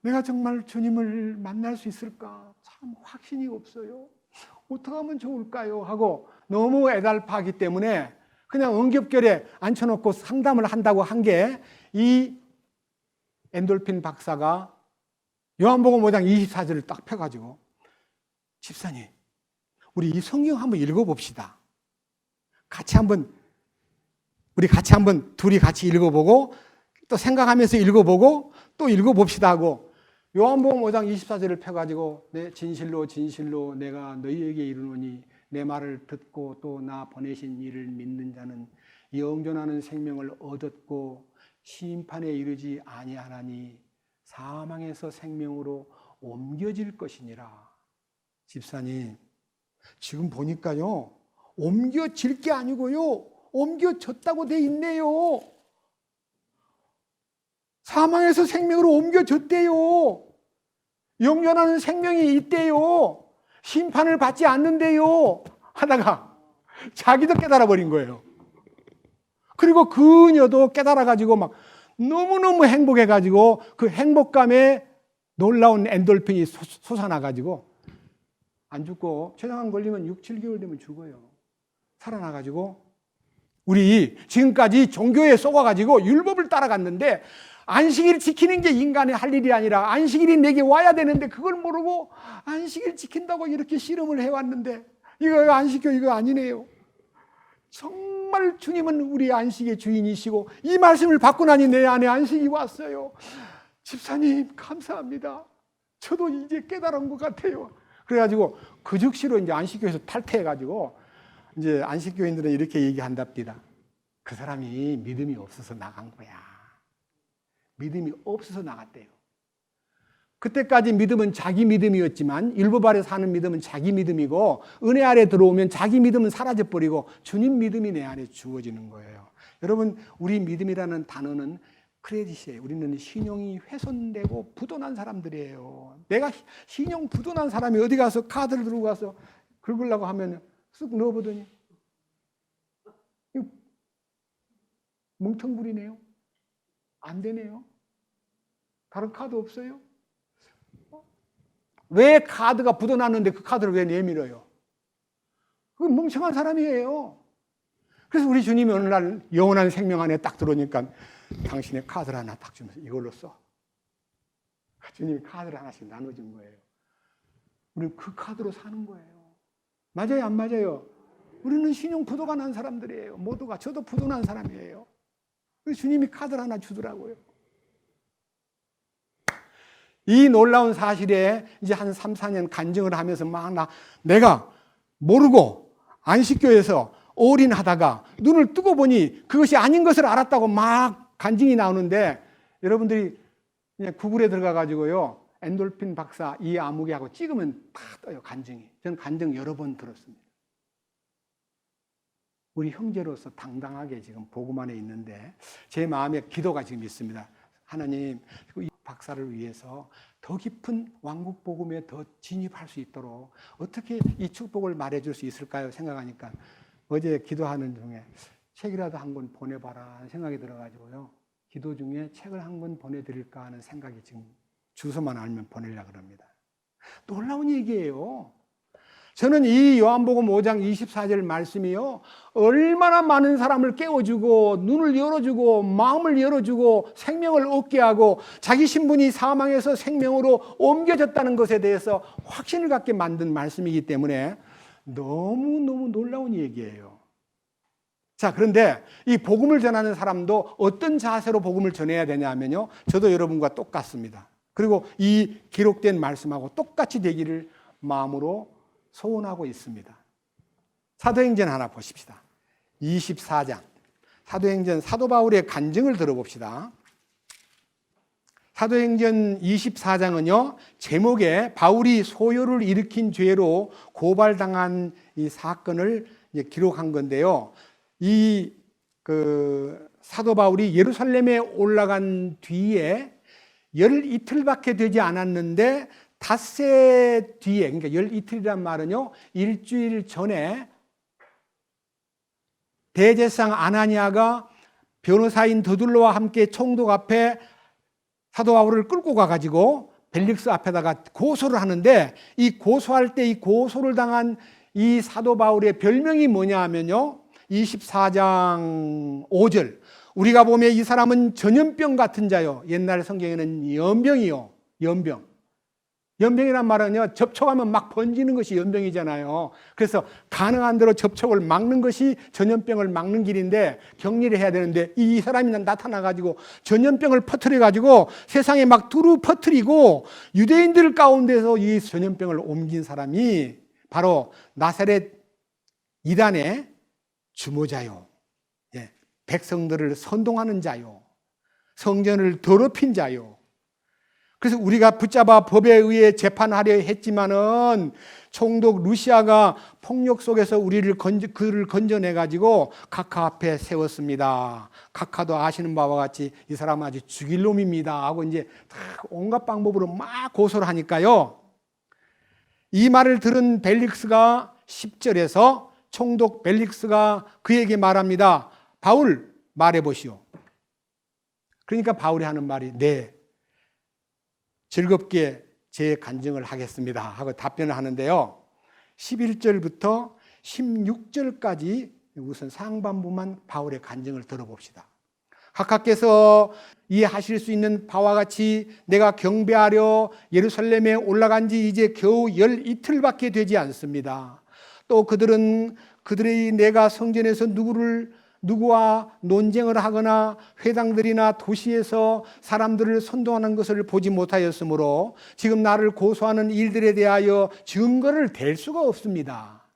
내가 정말 주님을 만날 수 있을까? 참 확신이 없어요. 어떻게 하면 좋을까요? 하고 너무 애달파하기 때문에 그냥 응급결에 앉혀놓고 상담을 한다고 한 게 이 엔돌핀 박사가 요한복음 5장 24절을 딱 펴가지고 집사님, 우리 이 성경 한번 읽어봅시다. 우리 같이 한번 둘이 같이 읽어보고 또 생각하면서 읽어보고 또 읽어봅시다 하고 요한복음 5장 24절을 펴가지고 내 진실로 진실로 내가 너희에게 이르노니 내 말을 듣고 또 나 보내신 이를 믿는 자는 영존하는 생명을 얻었고 심판에 이르지 아니하나니 사망에서 생명으로 옮겨질 것이니라. 집사님, 지금 보니까요, 옮겨질 게 아니고요, 옮겨졌다고 돼 있네요. 사망에서 생명으로 옮겨졌대요. 영원한 생명이 있대요. 심판을 받지 않는데요. 하다가 자기도 깨달아 버린 거예요. 그리고 그녀도 깨달아가지고 막 너무너무 행복해가지고 그 행복감에 놀라운 엔돌핀이 솟아나가지고 안 죽고 췌장암 걸리면 6, 7개월 되면 죽어요. 살아나가지고 우리 지금까지 종교에 쏘아가지고 율법을 따라갔는데 안식일 지키는 게 인간의 할 일이 아니라 안식일이 내게 와야 되는데 그걸 모르고 안식일 지킨다고 이렇게 씨름을 해왔는데 이거 안식교 이거 아니네요. 정말 주님은 우리 안식의 주인이시고 이 말씀을 받고 나니 내 안에 안식이 왔어요. 집사님 감사합니다. 저도 이제 깨달은 것 같아요. 그래가지고 그 즉시로 이제 안식교에서 탈퇴해가지고 이제 안식교인들은 이렇게 얘기한답니다. 그 사람이 믿음이 없어서 나간 거야. 믿음이 없어서 나갔대요. 그때까지 믿음은 자기 믿음이었지만 율법 아래 사는 믿음은 자기 믿음이고 은혜 아래 들어오면 자기 믿음은 사라져버리고 주님 믿음이 내 안에 주어지는 거예요. 여러분, 우리 믿음이라는 단어는 크레딧이에요. 우리는 신용이 훼손되고 부도난 사람들이에요. 내가 신용 부도난 사람이 어디 가서 카드를 들고 가서 긁으려고 하면 쓱 넣어보더니 뭉텅구리네요. 안 되네요. 다른 카드 없어요? 왜 카드가 부도났는데 그 카드를 왜 내밀어요? 그건 멍청한 사람이에요. 그래서 우리 주님이 어느 날 영원한 생명 안에 딱 들어오니까 당신의 카드를 하나 딱 주면서 이걸로 써. 주님이 카드를 하나씩 나눠준 거예요. 우리 그 카드로 사는 거예요. 맞아요, 안 맞아요? 우리는 신용 부도가 난 사람들이에요. 모두가. 저도 부도 난 사람이에요. 그래서 주님이 카드를 하나 주더라고요. 이 놀라운 사실에 이제 한 3, 4년 간증을 하면서 막 내가 모르고 안식교에서 올인하다가 눈을 뜨고 보니 그것이 아닌 것을 알았다고 막 간증이 나오는데 여러분들이 그냥 구글에 들어가가지고요. 엔돌핀 박사 이 아무개 하고 찍으면 다 떠요, 간증이. 저는 간증 여러 번 들었습니다. 우리 형제로서 당당하게 지금 복음 안에 있는데 제 마음에 기도가 지금 있습니다. 하나님, 이 박사를 위해서 더 깊은 왕국 복음에 더 진입할 수 있도록 어떻게 이 축복을 말해줄 수 있을까요? 생각하니까 어제 기도하는 중에 책이라도 한 권 보내봐라 하는 생각이 들어가지고요. 기도 중에 책을 한 권 보내드릴까 하는 생각이 지금 주소만 알면 보내려고 합니다. 놀라운 얘기예요. 저는 이 요한복음 5장 24절 말씀이요, 얼마나 많은 사람을 깨워주고 눈을 열어주고 마음을 열어주고 생명을 얻게 하고 자기 신분이 사망에서 생명으로 옮겨졌다는 것에 대해서 확신을 갖게 만든 말씀이기 때문에 너무너무 놀라운 얘기예요. 자, 그런데 이 복음을 전하는 사람도 어떤 자세로 복음을 전해야 되냐면요, 저도 여러분과 똑같습니다. 그리고 이 기록된 말씀하고 똑같이 되기를 마음으로 소원하고 있습니다. 사도행전 하나 보십시다. 24장 사도행전 사도 바울의 간증을 들어봅시다. 사도행전 24장은요, 제목에 바울이 소요를 일으킨 죄로 고발당한 이 사건을 기록한 건데요. 이 사도 바울이 예루살렘에 올라간 뒤에 열 이틀밖에 되지 않았는데 닷새 뒤에, 그러니까 열 이틀이란 말은요, 일주일 전에 대제사장 아나니아가 변호사인 드둘로와 함께 총독 앞에 사도 바울을 끌고 가가지고 벨릭스 앞에다가 고소를 하는데, 이 고소할 때 이 고소를 당한 이 사도 바울의 별명이 뭐냐 하면요, 24장 5절, 우리가 보면 이 사람은 전염병 같은 자요. 옛날 성경에는 연병이요, 연병. 연병이란 말은요, 접촉하면 막 번지는 것이 연병이잖아요. 그래서 가능한 대로 접촉을 막는 것이 전염병을 막는 길인데, 격리를 해야 되는데 이 사람이 나타나가지고 전염병을 퍼뜨려가지고 세상에 막 두루 퍼뜨리고 유대인들 가운데서 이 전염병을 옮긴 사람이 바로 나사렛 이단의 주모자요, 백성들을 선동하는 자요, 성전을 더럽힌 자요. 그래서 우리가 붙잡아 법에 의해 재판하려 했지만은 총독 루시아가 폭력 속에서 그를 건져내가지고 각하 앞에 세웠습니다. 각하도 아시는 바와 같이 이 사람은 아주 죽일 놈입니다 하고 이제 온갖 방법으로 막 고소를 하니까요, 이 말을 들은 벨릭스가 10절에서 총독 벨릭스가 그에게 말합니다. 바울 말해보시오. 그러니까 바울이 하는 말이, 네, 즐겁게 제 간증을 하겠습니다 하고 답변을 하는데요, 11절부터 16절까지 우선 상반부만 바울의 간증을 들어봅시다. 각하께서 이해하실 수 있는 바와 같이 내가 경배하려 예루살렘에 올라간 지 이제 겨우 열 이틀밖에 되지 않습니다. 또 그들이 내가 성전에서 누구와 논쟁을 하거나 회당들이나 도시에서 사람들을 선동하는 것을 보지 못하였으므로 지금 나를 고소하는 일들에 대하여 증거를 댈 수가 없습니다.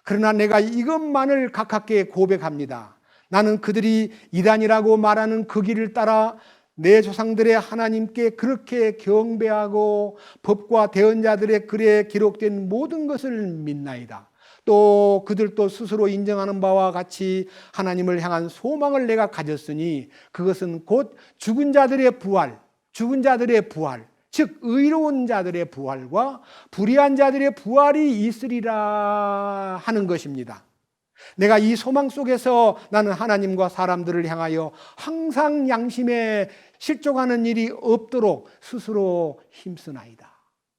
그러나 내가 이것만을 각하께 고백합니다. 나는 그들이 이단이라고 말하는 그 길을 따라 내 조상들의 하나님께 그렇게 경배하고 법과 대언자들의 글에 기록된 모든 것을 믿나이다. 또 그들도 스스로 인정하는 바와 같이 하나님을 향한 소망을 내가 가졌으니 그것은 곧 죽은 자들의 부활, 즉 의로운 자들의 부활과 불의한 자들의 부활이 있으리라 하는 것입니다. 내가 이 소망 속에서 나는 하나님과 사람들을 향하여 항상 양심에 실족하는 일이 없도록 스스로 힘쓰나이다.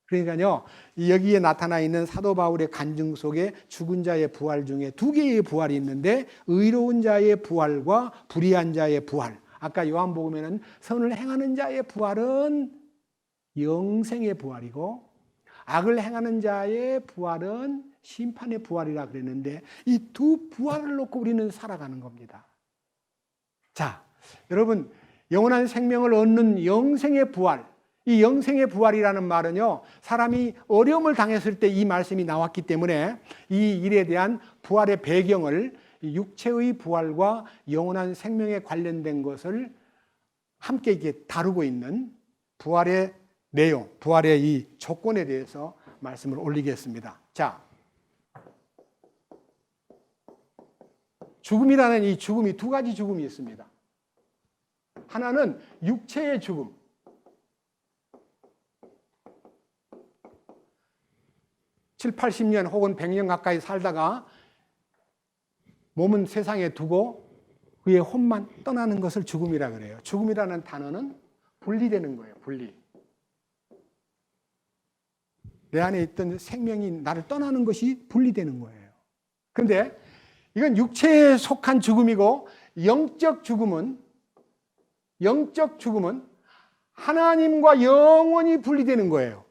그러니까요, 여기에 나타나 있는 사도 바울의 간증 속에 죽은 자의 부활 중에 두 개의 부활이 있는데, 의로운 자의 부활과 불의한 자의 부활. 아까 요한복음에는 선을 행하는 자의 부활은 영생의 부활이고 악을 행하는 자의 부활은 심판의 부활이라 그랬는데, 이 두 부활을 놓고 우리는 살아가는 겁니다. 자, 여러분, 영원한 생명을 얻는 영생의 부활, 이 영생의 부활이라는 말은요, 사람이 어려움을 당했을 때 이 말씀이 나왔기 때문에 이 일에 대한 부활의 배경을 육체의 부활과 영원한 생명에 관련된 것을 함께 이렇게 다루고 있는 부활의 내용, 부활의 이 조건에 대해서 말씀을 올리겠습니다. 자, 죽음이라는 이 죽음이 두 가지 죽음이 있습니다. 하나는 육체의 죽음. 70-80년 혹은 100년 가까이 살다가 몸은 세상에 두고 그의 혼만 떠나는 것을 죽음이라 그래요. 죽음이라는 단어는 분리되는 거예요. 분리. 내 안에 있던 생명이 나를 떠나는 것이 분리되는 거예요. 그런데 이건 육체에 속한 죽음이고 영적 죽음은 하나님과 영원히 분리되는 거예요.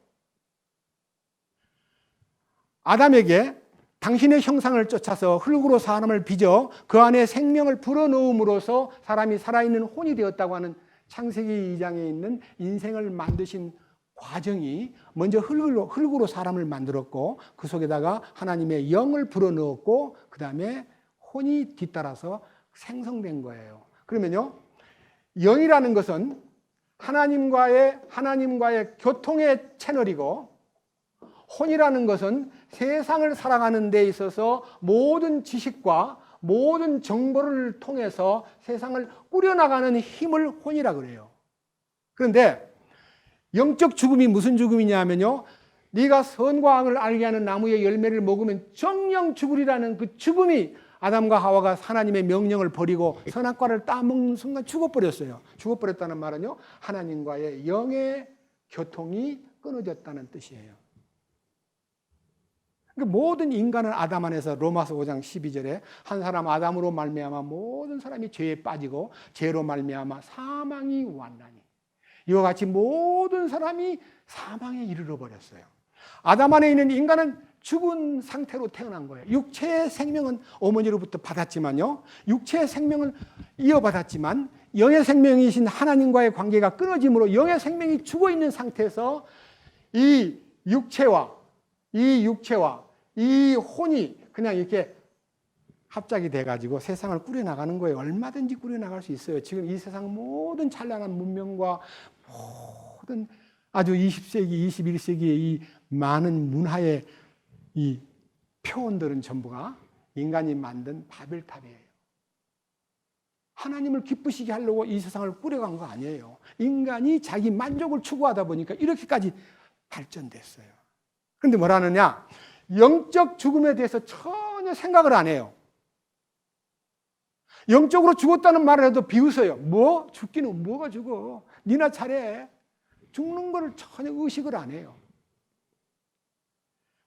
아담에게 당신의 형상을 쫓아서 흙으로 사람을 빚어 그 안에 생명을 불어넣음으로써 사람이 살아있는 혼이 되었다고 하는 창세기 2장에 있는 인생을 만드신 과정이 먼저 흙으로 사람을 만들었고 그 속에다가 하나님의 영을 불어넣었고 그 다음에 혼이 뒤따라서 생성된 거예요. 그러면요, 영이라는 것은 하나님과의 교통의 채널이고 혼이라는 것은 세상을 살아가는 데 있어서 모든 지식과 모든 정보를 통해서 세상을 꾸려나가는 힘을 혼이라 그래요. 그런데 영적 죽음이 무슨 죽음이냐 하면요, 네가 선과 악을 알게 하는 나무의 열매를 먹으면 정령 죽으리라는 그 죽음이 아담과 하와가 하나님의 명령을 버리고 선악과를 따먹는 순간 죽어버렸어요. 죽어버렸다는 말은요, 하나님과의 영의 교통이 끊어졌다는 뜻이에요. 그러니까 모든 인간은 아담 안에서 로마서 5장 12절에 한 사람 아담으로 말미암아 모든 사람이 죄에 빠지고 죄로 말미암아 사망이 왔나니 이와 같이 모든 사람이 사망에 이르러 버렸어요. 아담 안에 있는 인간은 죽은 상태로 태어난 거예요. 육체의 생명은 어머니로부터 받았지만요, 육체의 생명을 이어받았지만 영의 생명이신 하나님과의 관계가 끊어짐으로 영의 생명이 죽어있는 상태에서 이 육체와 이 혼이 그냥 이렇게 합작이 돼가지고 세상을 꾸려나가는 거예요. 얼마든지 꾸려나갈 수 있어요. 지금 이 세상 모든 찬란한 문명과 모든 아주 20세기, 21세기의 이 많은 문화의 이 표현들은 전부가 인간이 만든 바벨탑이에요. 하나님을 기쁘시게 하려고 이 세상을 꾸려간 거 아니에요. 인간이 자기 만족을 추구하다 보니까 이렇게까지 발전됐어요. 그런데 뭐라느냐? 영적 죽음에 대해서 전혀 생각을 안 해요. 영적으로 죽었다는 말을 해도 비웃어요. 뭐? 죽기는 뭐가 죽어? 니나 잘해. 죽는 거를 전혀 의식을 안 해요.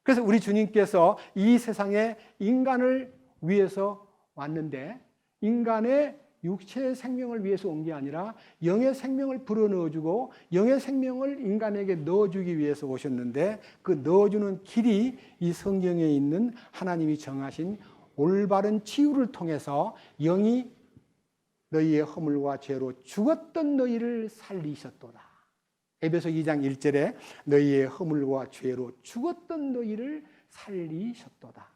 그래서 우리 주님께서 이 세상에 인간을 위해서 왔는데 인간의 육체의 생명을 위해서 온 게 아니라 영의 생명을 불어넣어주고 영의 생명을 인간에게 넣어주기 위해서 오셨는데 그 넣어주는 길이 이 성경에 있는 하나님이 정하신 올바른 치유를 통해서 영이 너희의 허물과 죄로 죽었던 너희를 살리셨도다. 에베소 2장 1절에 너희의 허물과 죄로 죽었던 너희를 살리셨도다.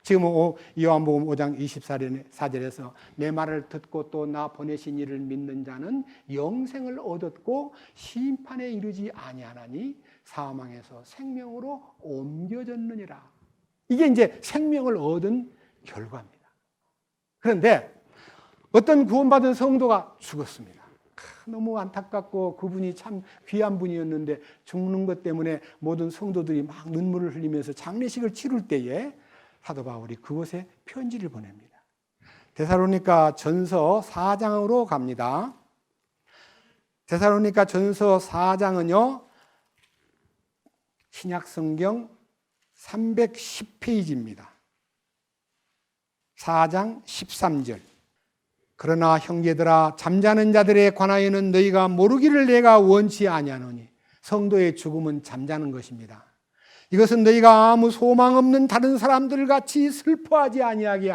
지금 요한복음 5장 24절에서 내 말을 듣고 또 나 보내신 이를 믿는 자는 영생을 얻었고 심판에 이르지 아니하나니 사망에서 생명으로 옮겨졌느니라. 이게 이제 생명을 얻은 결과입니다. 그런데 어떤 구원받은 성도가 죽었습니다. 너무 안타깝고 그분이 참 귀한 분이었는데 죽는 것 때문에 모든 성도들이 막 눈물을 흘리면서 장례식을 치를 때에 사도 바울이 그곳에 편지를 보냅니다. 데살로니가 전서 4장으로 갑니다. 데살로니가 전서 4장은요, 신약성경 310페이지입니다. 4장 13절. 그러나 형제들아 잠자는 자들에 관하여는 너희가 모르기를 내가 원치 아니하노니. 성도의 죽음은 잠자는 것입니다. 이것은 너희가 아무 소망 없는 다른 사람들 같이 슬퍼하지 아니하게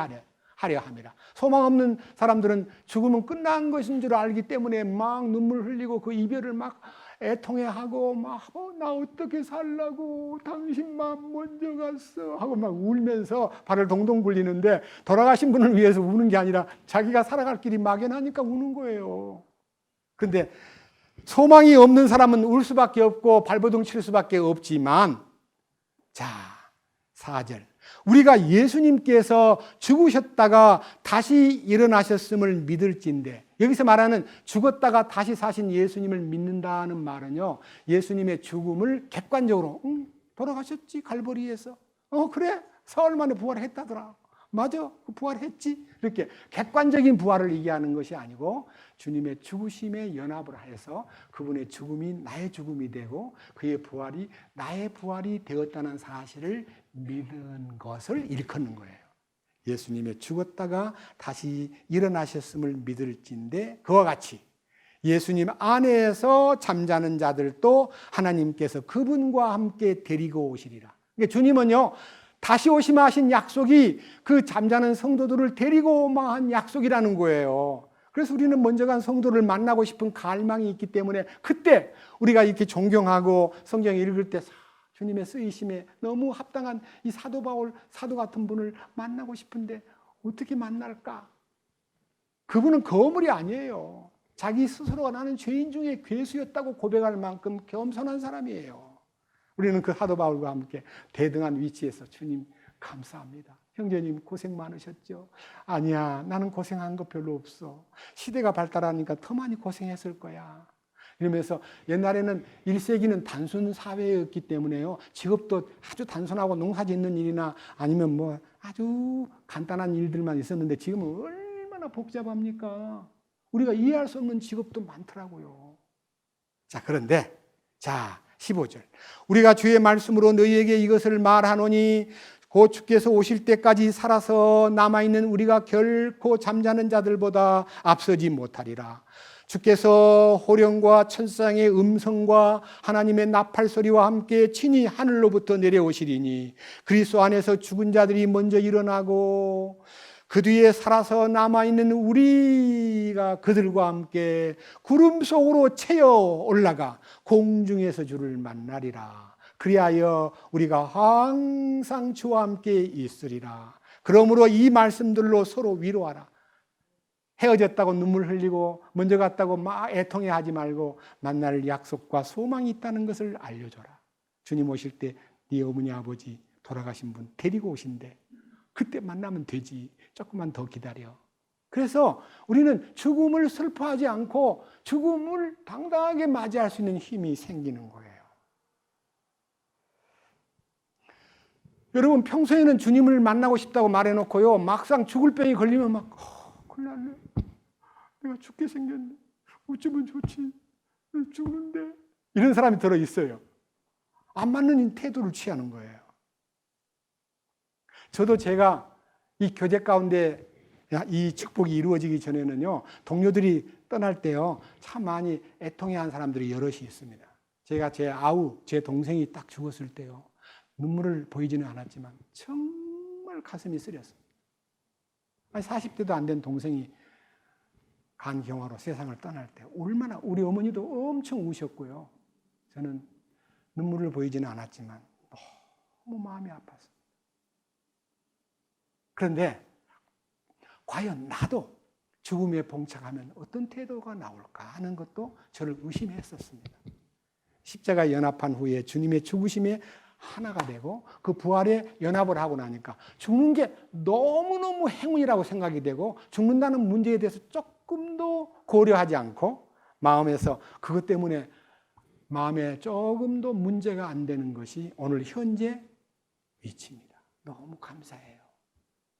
하려 함이라. 소망 없는 사람들은 죽음은 끝난 것인 줄 알기 때문에 막 눈물 흘리고 그 이별을 막 애통해하고 막 나 어떻게 살라고 당신만 먼저 갔어 하고 막 울면서 발을 동동 굴리는데 돌아가신 분을 위해서 우는 게 아니라 자기가 살아갈 길이 막연하니까 우는 거예요. 그런데 소망이 없는 사람은 울 수밖에 없고 발버둥 칠 수밖에 없지만, 자, 4절. 우리가 예수님께서 죽으셨다가 다시 일어나셨음을 믿을진대. 여기서 말하는 죽었다가 다시 사신 예수님을 믿는다는 말은요, 예수님의 죽음을 객관적으로 돌아가셨지 갈보리에서. 그래? 사흘 만에 부활했다더라. 맞아, 부활했지. 이렇게 객관적인 부활을 얘기하는 것이 아니고 주님의 죽으심에 연합을 해서 그분의 죽음이 나의 죽음이 되고 그의 부활이 나의 부활이 되었다는 사실을 믿은 것을 일컫는 거예요. 예수님의 죽었다가 다시 일어나셨음을 믿을진데 그와 같이 예수님 안에서 잠자는 자들도 하나님께서 그분과 함께 데리고 오시리라. 그러니까 주님은요, 다시 오시마 하신 약속이 그 잠자는 성도들을 데리고 오마 한 약속이라는 거예요. 그래서 우리는 먼저 간 성도를 만나고 싶은 갈망이 있기 때문에 그때 우리가 이렇게 존경하고 성경 읽을 때 주님의 쓰이심에 너무 합당한 이 사도 바울, 사도 같은 분을 만나고 싶은데 어떻게 만날까? 그분은 거물이 아니에요. 자기 스스로가 나는 죄인 중에 괴수였다고 고백할 만큼 겸손한 사람이에요. 우리는 그 사도 바울과 함께 대등한 위치에서 주님 감사합니다. 형제님 고생 많으셨죠? 아니야, 나는 고생한 거 별로 없어. 시대가 발달하니까 더 많이 고생했을 거야. 이러면서 옛날에는 1세기는 단순 사회였기 때문에요. 직업도 아주 단순하고 농사 짓는 일이나 아니면 뭐 아주 간단한 일들만 있었는데 지금은 얼마나 복잡합니까? 우리가 이해할 수 없는 직업도 많더라고요. 자, 그런데 15절. 우리가 주의 말씀으로 너희에게 이것을 말하노니 곧 주께서 오실 때까지 살아서 남아있는 우리가 결코 잠자는 자들보다 앞서지 못하리라. 주께서 호령과 천상의 음성과 하나님의 나팔소리와 함께 친히 하늘로부터 내려오시리니 그리스도 안에서 죽은 자들이 먼저 일어나고 그 뒤에 살아서 남아있는 우리가 그들과 함께 구름 속으로 채어 올라가 공중에서 주를 만나리라. 그리하여 우리가 항상 주와 함께 있으리라. 그러므로 이 말씀들로 서로 위로하라. 헤어졌다고 눈물 흘리고 먼저 갔다고 막 애통해하지 말고 만날 약속과 소망이 있다는 것을 알려줘라. 주님 오실 때 네 어머니 아버지 돌아가신 분 데리고 오신대. 그때 만나면 되지. 조금만 더 기다려. 그래서 우리는 죽음을 슬퍼하지 않고 죽음을 당당하게 맞이할 수 있는 힘이 생기는 거예요. 여러분 평소에는 주님을 만나고 싶다고 말해놓고요. 막상 죽을 병이 걸리면 막 큰일 났네. 내가 죽게 생겼네. 어쩌면 좋지. 죽는데. 이런 사람이 들어있어요. 안 맞는 태도를 취하는 거예요. 저도 제가 이 교제 가운데 이 축복이 이루어지기 전에는요, 동료들이 떠날 때요, 참 많이 애통해한 사람들이 여럿이 있습니다. 제가 제 동생이 딱 죽었을 때요, 눈물을 보이지는 않았지만 정말 가슴이 쓰렸어요. 40대도 안 된 동생이 간경화로 세상을 떠날 때 얼마나 우리 어머니도 엄청 우셨고요. 저는 눈물을 보이지는 않았지만 너무 마음이 아팠어요. 그런데 과연 나도 죽음에 봉착하면 어떤 태도가 나올까 하는 것도 저를 의심했었습니다. 십자가에 연합한 후에 주님의 죽으심에 하나가 되고 그 부활에 연합을 하고 나니까 죽는 게 너무너무 행운이라고 생각이 되고 죽는다는 문제에 대해서 조금도 고려하지 않고 마음에서 그것 때문에 마음에 조금도 문제가 안 되는 것이 오늘 현재 위치입니다. 너무 감사해요.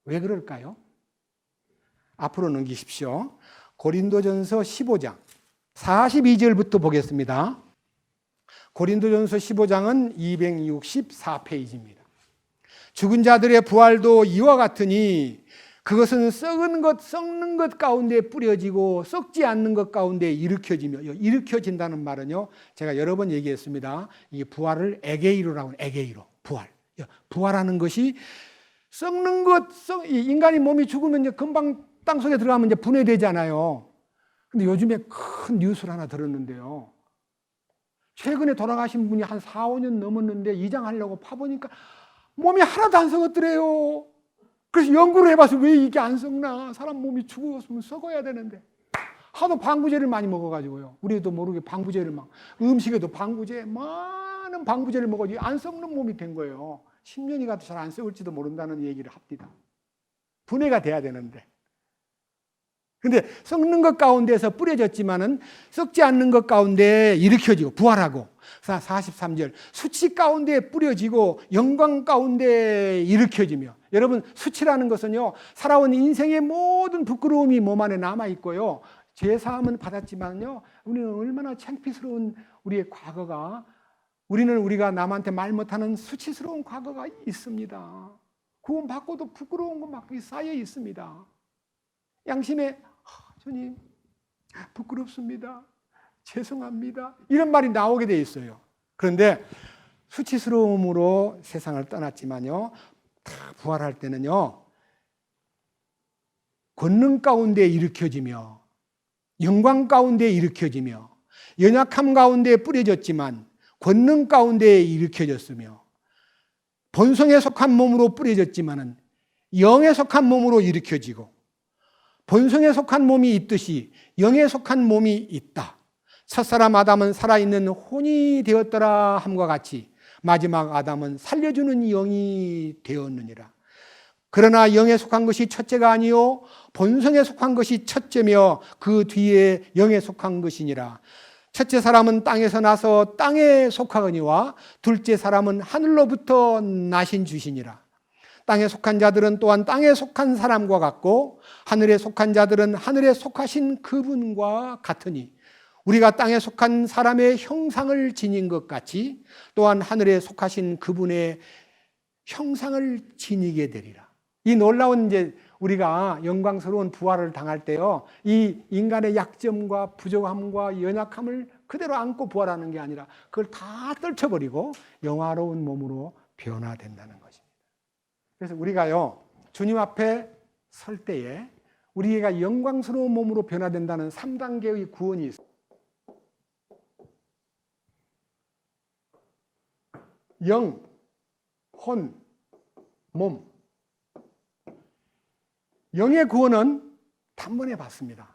왜 그럴까요? 앞으로 넘기십시오. 고린도전서 15장 42절부터 보겠습니다. 고린도전서 15장은 264페이지입니다. 죽은 자들의 부활도 이와 같으니 그것은 썩는 것 가운데 뿌려지고 썩지 않는 것 가운데 일으켜지며, 일으켜진다는 말은요, 제가 여러 번 얘기했습니다. 이 부활을 에게이로라고 해요. 에게이로, 부활하는 것이 썩는 것, 인간이 몸이 죽으면 이제 금방 땅속에 들어가면 이제 분해되잖아요. 근데 요즘에 큰 뉴스를 하나 들었는데요. 최근에 돌아가신 분이 한 4, 5년 넘었는데 이장하려고 파보니까 몸이 하나도 안 썩었더래요. 그래서 연구를 해봐서 왜 이게 안 썩나? 사람 몸이 죽었으면 썩어야 되는데. 하도 방부제를 많이 먹어가지고요. 우리도 모르게 방부제를 음식에도 방부제, 많은 방부제를 먹어도 안 썩는 몸이 된 거예요. 10년이 가도 잘 안 썩을지도 모른다는 얘기를 합니다. 분해가 돼야 되는데. 근데 썩는 것 가운데서 뿌려졌지만은 썩지 않는 것 가운데 일으켜지고 부활하고 그래서 43절 수치 가운데 뿌려지고 영광 가운데 일으켜지며. 여러분, 수치라는 것은요, 살아온 인생의 모든 부끄러움이 몸 안에 남아 있고요, 죄사함은 받았지만요, 우리는 얼마나 창피스러운 우리의 과거가, 우리가 남한테 말 못하는 수치스러운 과거가 있습니다. 구원받고도 부끄러운 거 막 쌓여 있습니다. 양심에 주님 부끄럽습니다, 죄송합니다, 이런 말이 나오게 돼 있어요. 그런데 수치스러움으로 세상을 떠났지만요, 다 부활할 때는요, 권능 가운데 일으켜지며 영광 가운데 일으켜지며 연약함 가운데 뿌려졌지만 권능 가운데 일으켜졌으며 본성에 속한 몸으로 뿌려졌지만은 영에 속한 몸으로 일으켜지고 본성에 속한 몸이 있듯이 영에 속한 몸이 있다. 첫사람 아담은 살아있는 혼이 되었더라 함과 같이 마지막 아담은 살려주는 영이 되었느니라. 그러나 영에 속한 것이 첫째가 아니요 본성에 속한 것이 첫째며 그 뒤에 영에 속한 것이니라. 첫째 사람은 땅에서 나서 땅에 속하거니와 둘째 사람은 하늘로부터 나신 주시니라. 땅에 속한 자들은 또한 땅에 속한 사람과 같고 하늘에 속한 자들은 하늘에 속하신 그분과 같으니 우리가 땅에 속한 사람의 형상을 지닌 것 같이 또한 하늘에 속하신 그분의 형상을 지니게 되리라. 이 놀라운 우리가 영광스러운 부활을 당할 때요, 이 인간의 약점과 부족함과 연약함을 그대로 안고 부활하는 게 아니라 그걸 다 떨쳐버리고 영화로운 몸으로 변화된다는 것입니다. 그래서 우리가요, 주님 앞에 설 때에 우리가 영광스러운 몸으로 변화된다는 3단계의 구원이 있어요. 영, 혼, 몸. 영의 구원은 단번에 받습니다.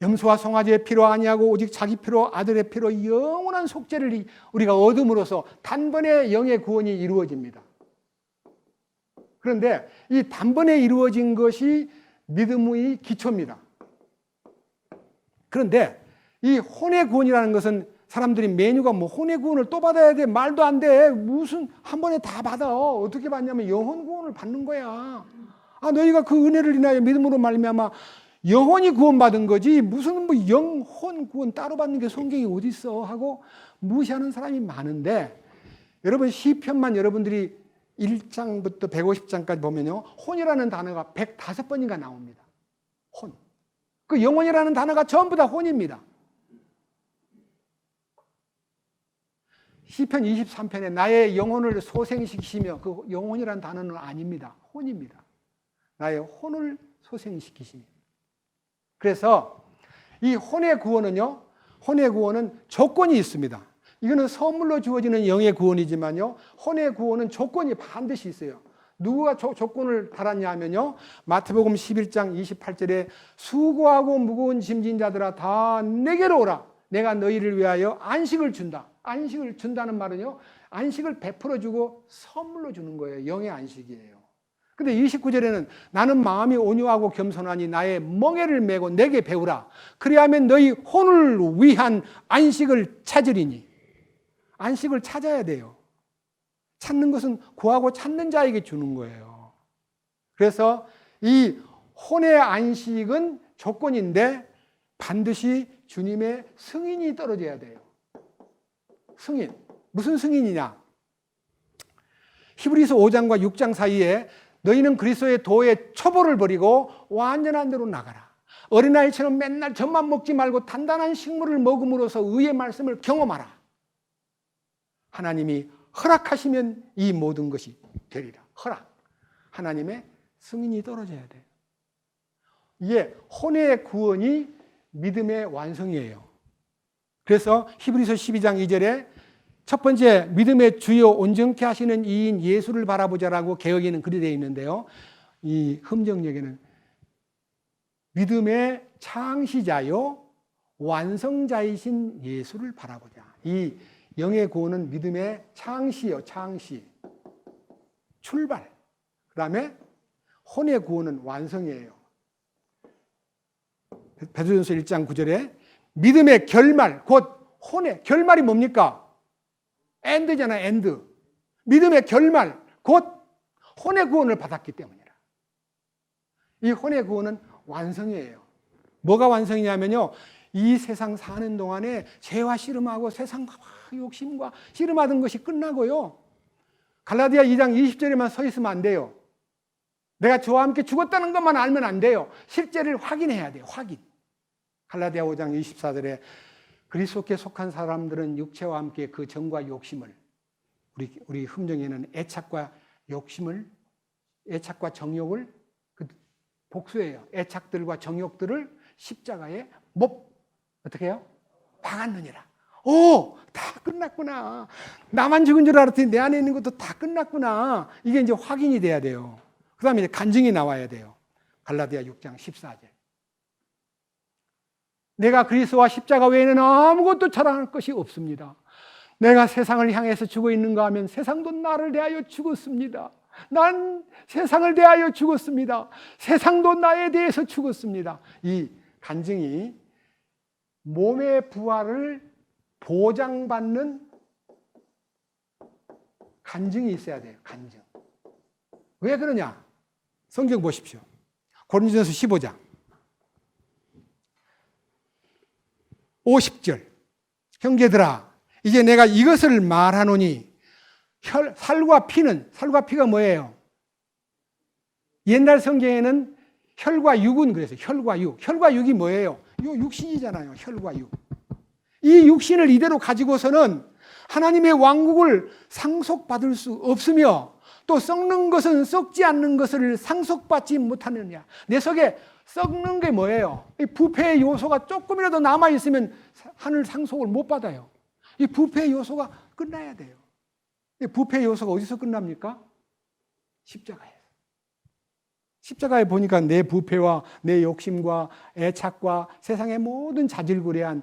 염소와 송아지의 피로 아니하고 오직 자기 피로 아들의 피로 영원한 속죄를 우리가 얻음으로써 단번에 영의 구원이 이루어집니다. 그런데 이 단번에 이루어진 것이 믿음의 기초입니다. 그런데 이 혼의 구원이라는 것은 사람들이 메뉴가 뭐 혼의 구원을 또 받아야 돼, 말도 안 돼, 무슨 한 번에 다 받아. 어떻게 받냐면 영혼 구원을 받는 거야. 너희가 그 은혜를 인하여 믿음으로 말미암아 영혼이 구원받은 거지 무슨 뭐 영혼 구원 따로 받는 게 성경이 어디 있어 하고 무시하는 사람이 많은데, 여러분 시편만 여러분들이 1장부터 150장까지 보면요, 혼이라는 단어가 105번인가 나옵니다. 혼. 그 영혼이라는 단어가 전부 다 혼입니다. 시편 23편에 나의 영혼을 소생시키시며, 그 영혼이라는 단어는 아닙니다. 혼입니다. 나의 혼을 소생시키시며. 그래서 이 혼의 구원은요, 혼의 구원은 조건이 있습니다. 이거는 선물로 주어지는 영의 구원이지만요, 혼의 구원은 조건이 반드시 있어요. 누구가 조건을 달았냐 하면요, 마태복음 11장 28절에 수고하고 무거운 짐진 자들아 다 내게로 오라. 내가 너희를 위하여 안식을 준다. 안식을 준다는 말은요, 안식을 베풀어주고 선물로 주는 거예요. 영의 안식이에요. 근데 29절에는 나는 마음이 온유하고 겸손하니 나의 멍에를 메고 내게 배우라. 그리하면 너희 혼을 위한 안식을 찾으리니. 안식을 찾아야 돼요. 찾는 것은 구하고 찾는 자에게 주는 거예요. 그래서 이 혼의 안식은 조건인데 반드시 주님의 승인이 떨어져야 돼요. 승인. 무슨 승인이냐? 히브리서 5장과 6장 사이에 너희는 그리스도의 도의 초보를 버리고 완전한 대로 나가라. 어린아이처럼 맨날 젖만 먹지 말고 단단한 식물을 먹음으로써 의의 말씀을 경험하라. 하나님이 허락하시면 이 모든 것이 되리라. 허락. 하나님의 승인이 떨어져야 돼요. 이게 혼의 구원이 믿음의 완성이에요. 그래서 히브리서 12장 2절에 첫 번째, 믿음의 주요 온전케 하시는 이인 예수를 바라보자라고 개역에는 그리 되어 있는데요, 이 흠정역에는 믿음의 창시자요 완성자이신 예수를 바라보자. 이 영의 구원은 믿음의 창시요, 창시, 출발. 그 다음에 혼의 구원은 완성이에요. 베드로전서 1장 9절에 믿음의 결말, 곧 혼의 결말이 뭡니까? 엔드잖아요. 엔드. 믿음의 결말, 곧 혼의 구원을 받았기 때문이라. 이 혼의 구원은 완성이에요. 뭐가 완성이냐면요, 이 세상 사는 동안에 죄와 씨름하고 세상과 욕심과 씨름하던 것이 끝나고요, 갈라디아 2장 20절에만 서 있으면 안 돼요. 내가 저와 함께 죽었다는 것만 알면 안 돼요. 실제를 확인해야 돼요. 확인. 갈라디아 5장 24절에 그리스도께 속한 사람들은 육체와 함께 그 정과 욕심을, 우리 흠정에는 애착과 욕심을, 애착과 정욕을, 그 복수예요. 애착들과 정욕들을 십자가에 어떻게 해요? 박았느니라. 오, 다 끝났구나. 나만 죽은 줄 알았더니 내 안에 있는 것도 다 끝났구나. 이게 이제 확인이 돼야 돼요. 그 다음에 이제 간증이 나와야 돼요. 갈라디아 6장 14절. 내가 그리스도와 십자가 외에는 아무것도 자랑할 것이 없습니다. 내가 세상을 향해서 죽어 있는가 하면 세상도 나를 대하여 죽었습니다. 난 세상을 대하여 죽었습니다. 세상도 나에 대해서 죽었습니다. 이 간증이 몸의 부활을 보장받는 간증이 있어야 돼요. 간증. 왜 그러냐? 성경 보십시오. 고린도전서 15장 50절. 형제들아, 이제 내가 이것을 말하노니 살과 피가 뭐예요? 옛날 성경에는 혈과 육은 그래서 혈과 육이 뭐예요? 요 육신이잖아요. 혈과 육. 이 육신을 이대로 가지고서는 하나님의 왕국을 상속받을 수 없으며, 또 썩는 것은 썩지 않는 것을 상속받지 못하느냐. 내 속에 썩는 게 뭐예요? 이 부패의 요소가 조금이라도 남아있으면 하늘 상속을 못 받아요. 이 부패의 요소가 끝나야 돼요. 이 부패의 요소가 어디서 끝납니까? 십자가에서. 십자가에 보니까 내 부패와 내 욕심과 애착과 세상의 모든 자질구레한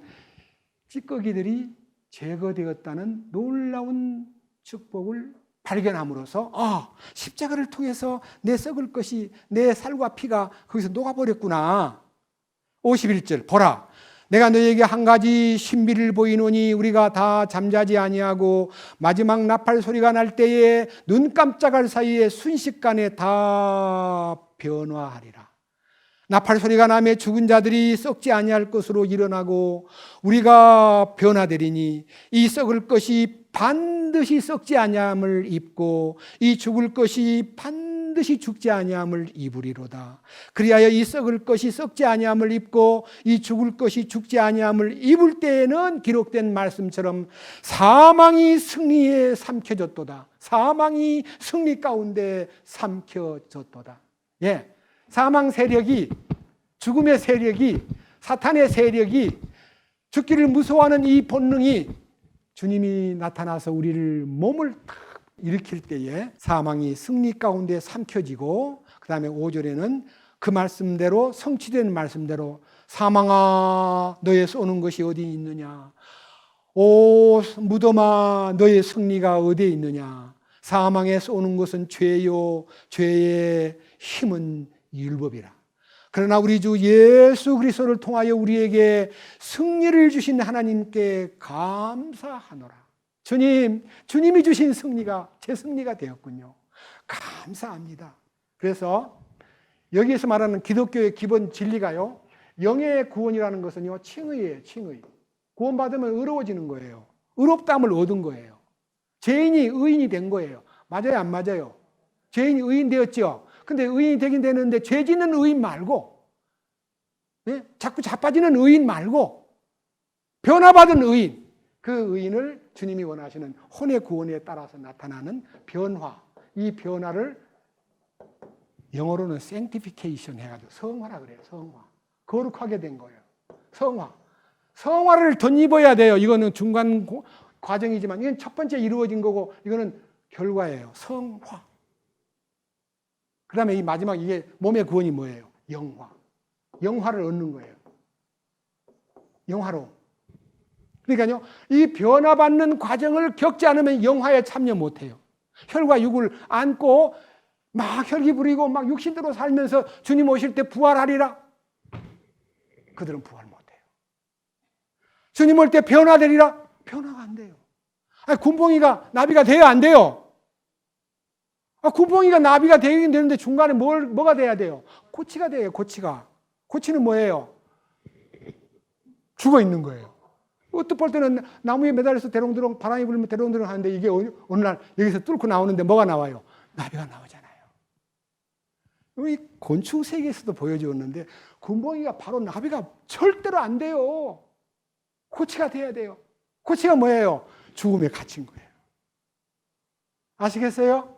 찌꺼기들이 제거되었다는 놀라운 축복을 발견함으로써 십자가를 통해서 내 썩을 것이, 내 살과 피가 거기서 녹아버렸구나. 51절 보라, 내가 너에게 한 가지 신비를 보이노니 우리가 다 잠자지 아니하고 마지막 나팔 소리가 날 때에 눈 깜짝할 사이에 순식간에 다 변화하리라. 나팔 소리가 나매 죽은 자들이 썩지 아니할 것으로 일어나고 우리가 변화되리니 이 썩을 것이 반드시 썩지 아니함을 입고 이 죽을 것이 반드시 죽지 아니함을 입으리로다. 그리하여 이 썩을 것이 썩지 아니함을 입고 이 죽을 것이 죽지 아니함을 입을 때에는 기록된 말씀처럼 사망이 승리에 삼켜졌도다. 사망이 승리 가운데 삼켜졌도다. 예, 사망 세력이, 죽음의 세력이, 사탄의 세력이, 죽기를 무서워하는 이 본능이 주님이 나타나서 우리를 몸을 탁 일으킬 때에 사망이 승리 가운데 삼켜지고, 그 다음에 5절에는 그 말씀대로, 성취된 말씀대로 사망아 너의 쏘는 것이 어디 있느냐, 오 무덤아 너의 승리가 어디에 있느냐, 사망에 쏘는 것은 죄요 죄의 힘은 율법이라. 그러나 우리 주 예수 그리스도를 통하여 우리에게 승리를 주신 하나님께 감사하노라. 주님이 주신 승리가 제 승리가 되었군요. 감사합니다. 그래서 여기에서 말하는 기독교의 기본 진리가요, 영의 구원이라는 것은요, 칭의예요. 칭의. 구원받으면 의로워지는 거예요. 의롭다함을 얻은 거예요. 죄인이 의인이 된 거예요. 맞아요, 안 맞아요? 죄인이 의인 되었죠. 근데 의인이 되긴 되는데 죄 짓는 의인 말고, 네? 자꾸 자빠지는 의인 말고 변화받은 의인, 그 의인을 주님이 원하시는 혼의 구원에 따라서 나타나는 변화, 이 변화를 영어로는 sanctification 해가지고 성화라 그래요. 성화. 거룩하게 된 거예요. 성화. 성화를 덧입어야 돼요. 이거는 중간 과정이지만 이건 첫 번째 이루어진 거고, 이거는 결과예요. 성화. 그 다음에 이 마지막, 이게 몸의 구원이 뭐예요? 영화. 영화를 얻는 거예요. 영화로. 그러니까요, 이 변화받는 과정을 겪지 않으면 영화에 참여 못해요. 혈과 육을 안고 막 혈기 부리고 막 육신대로 살면서 주님 오실 때 부활하리라. 그들은 부활 못해요. 주님 올 때 변화되리라? 변화가 안 돼요. 아니, 군봉이가 나비가 돼야 안 돼요. 군봉이가 나비가 되긴 되는데 중간에 뭐가 돼야 돼요? 고치가 돼요, 고치가. 고치는 뭐예요? 죽어 있는 거예요. 어떻게 볼 때는 나무에 매달려서 대롱대롱 바람이 불면 대롱대롱 하는데 이게 어느 날 여기서 뚫고 나오는데 뭐가 나와요? 나비가 나오잖아요. 이 곤충 세계에서도 보여주었는데 군봉이가 바로 나비가 절대로 안 돼요. 고치가 돼야 돼요. 고치가 뭐예요? 죽음에 갇힌 거예요. 아시겠어요?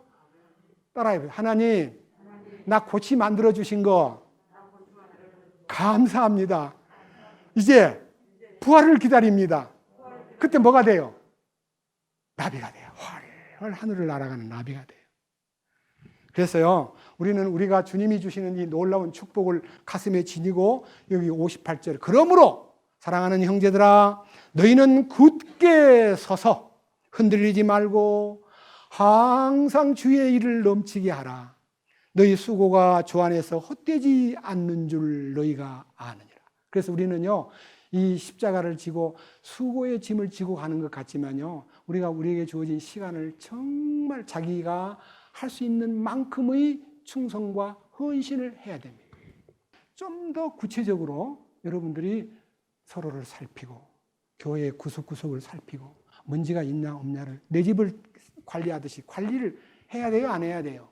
따라해봐요. 하나님, 나 고치 만들어 주신 거 감사합니다. 이제 부활을 기다립니다. 그때 뭐가 돼요? 나비가 돼요. 활 하늘을 날아가는 나비가 돼요. 그래서요, 우리가 주님이 주시는 이 놀라운 축복을 가슴에 지니고 여기 58절, 그러므로 사랑하는 형제들아, 너희는 굳게 서서 흔들리지 말고 항상 주의 일을 넘치게 하라. 너희 수고가 주 안에서 헛되지 않는 줄 너희가 아느니라. 그래서 우리는요, 이 십자가를 지고 수고의 짐을 지고 가는 것 같지만요, 우리에게 주어진 시간을 정말 자기가 할 수 있는 만큼의 충성과 헌신을 해야 됩니다. 좀 더 구체적으로 여러분들이 서로를 살피고 교회의 구석구석을 살피고 먼지가 있냐 없냐를 내 집을 관리하듯이 관리를 해야 돼요, 안 해야 돼요?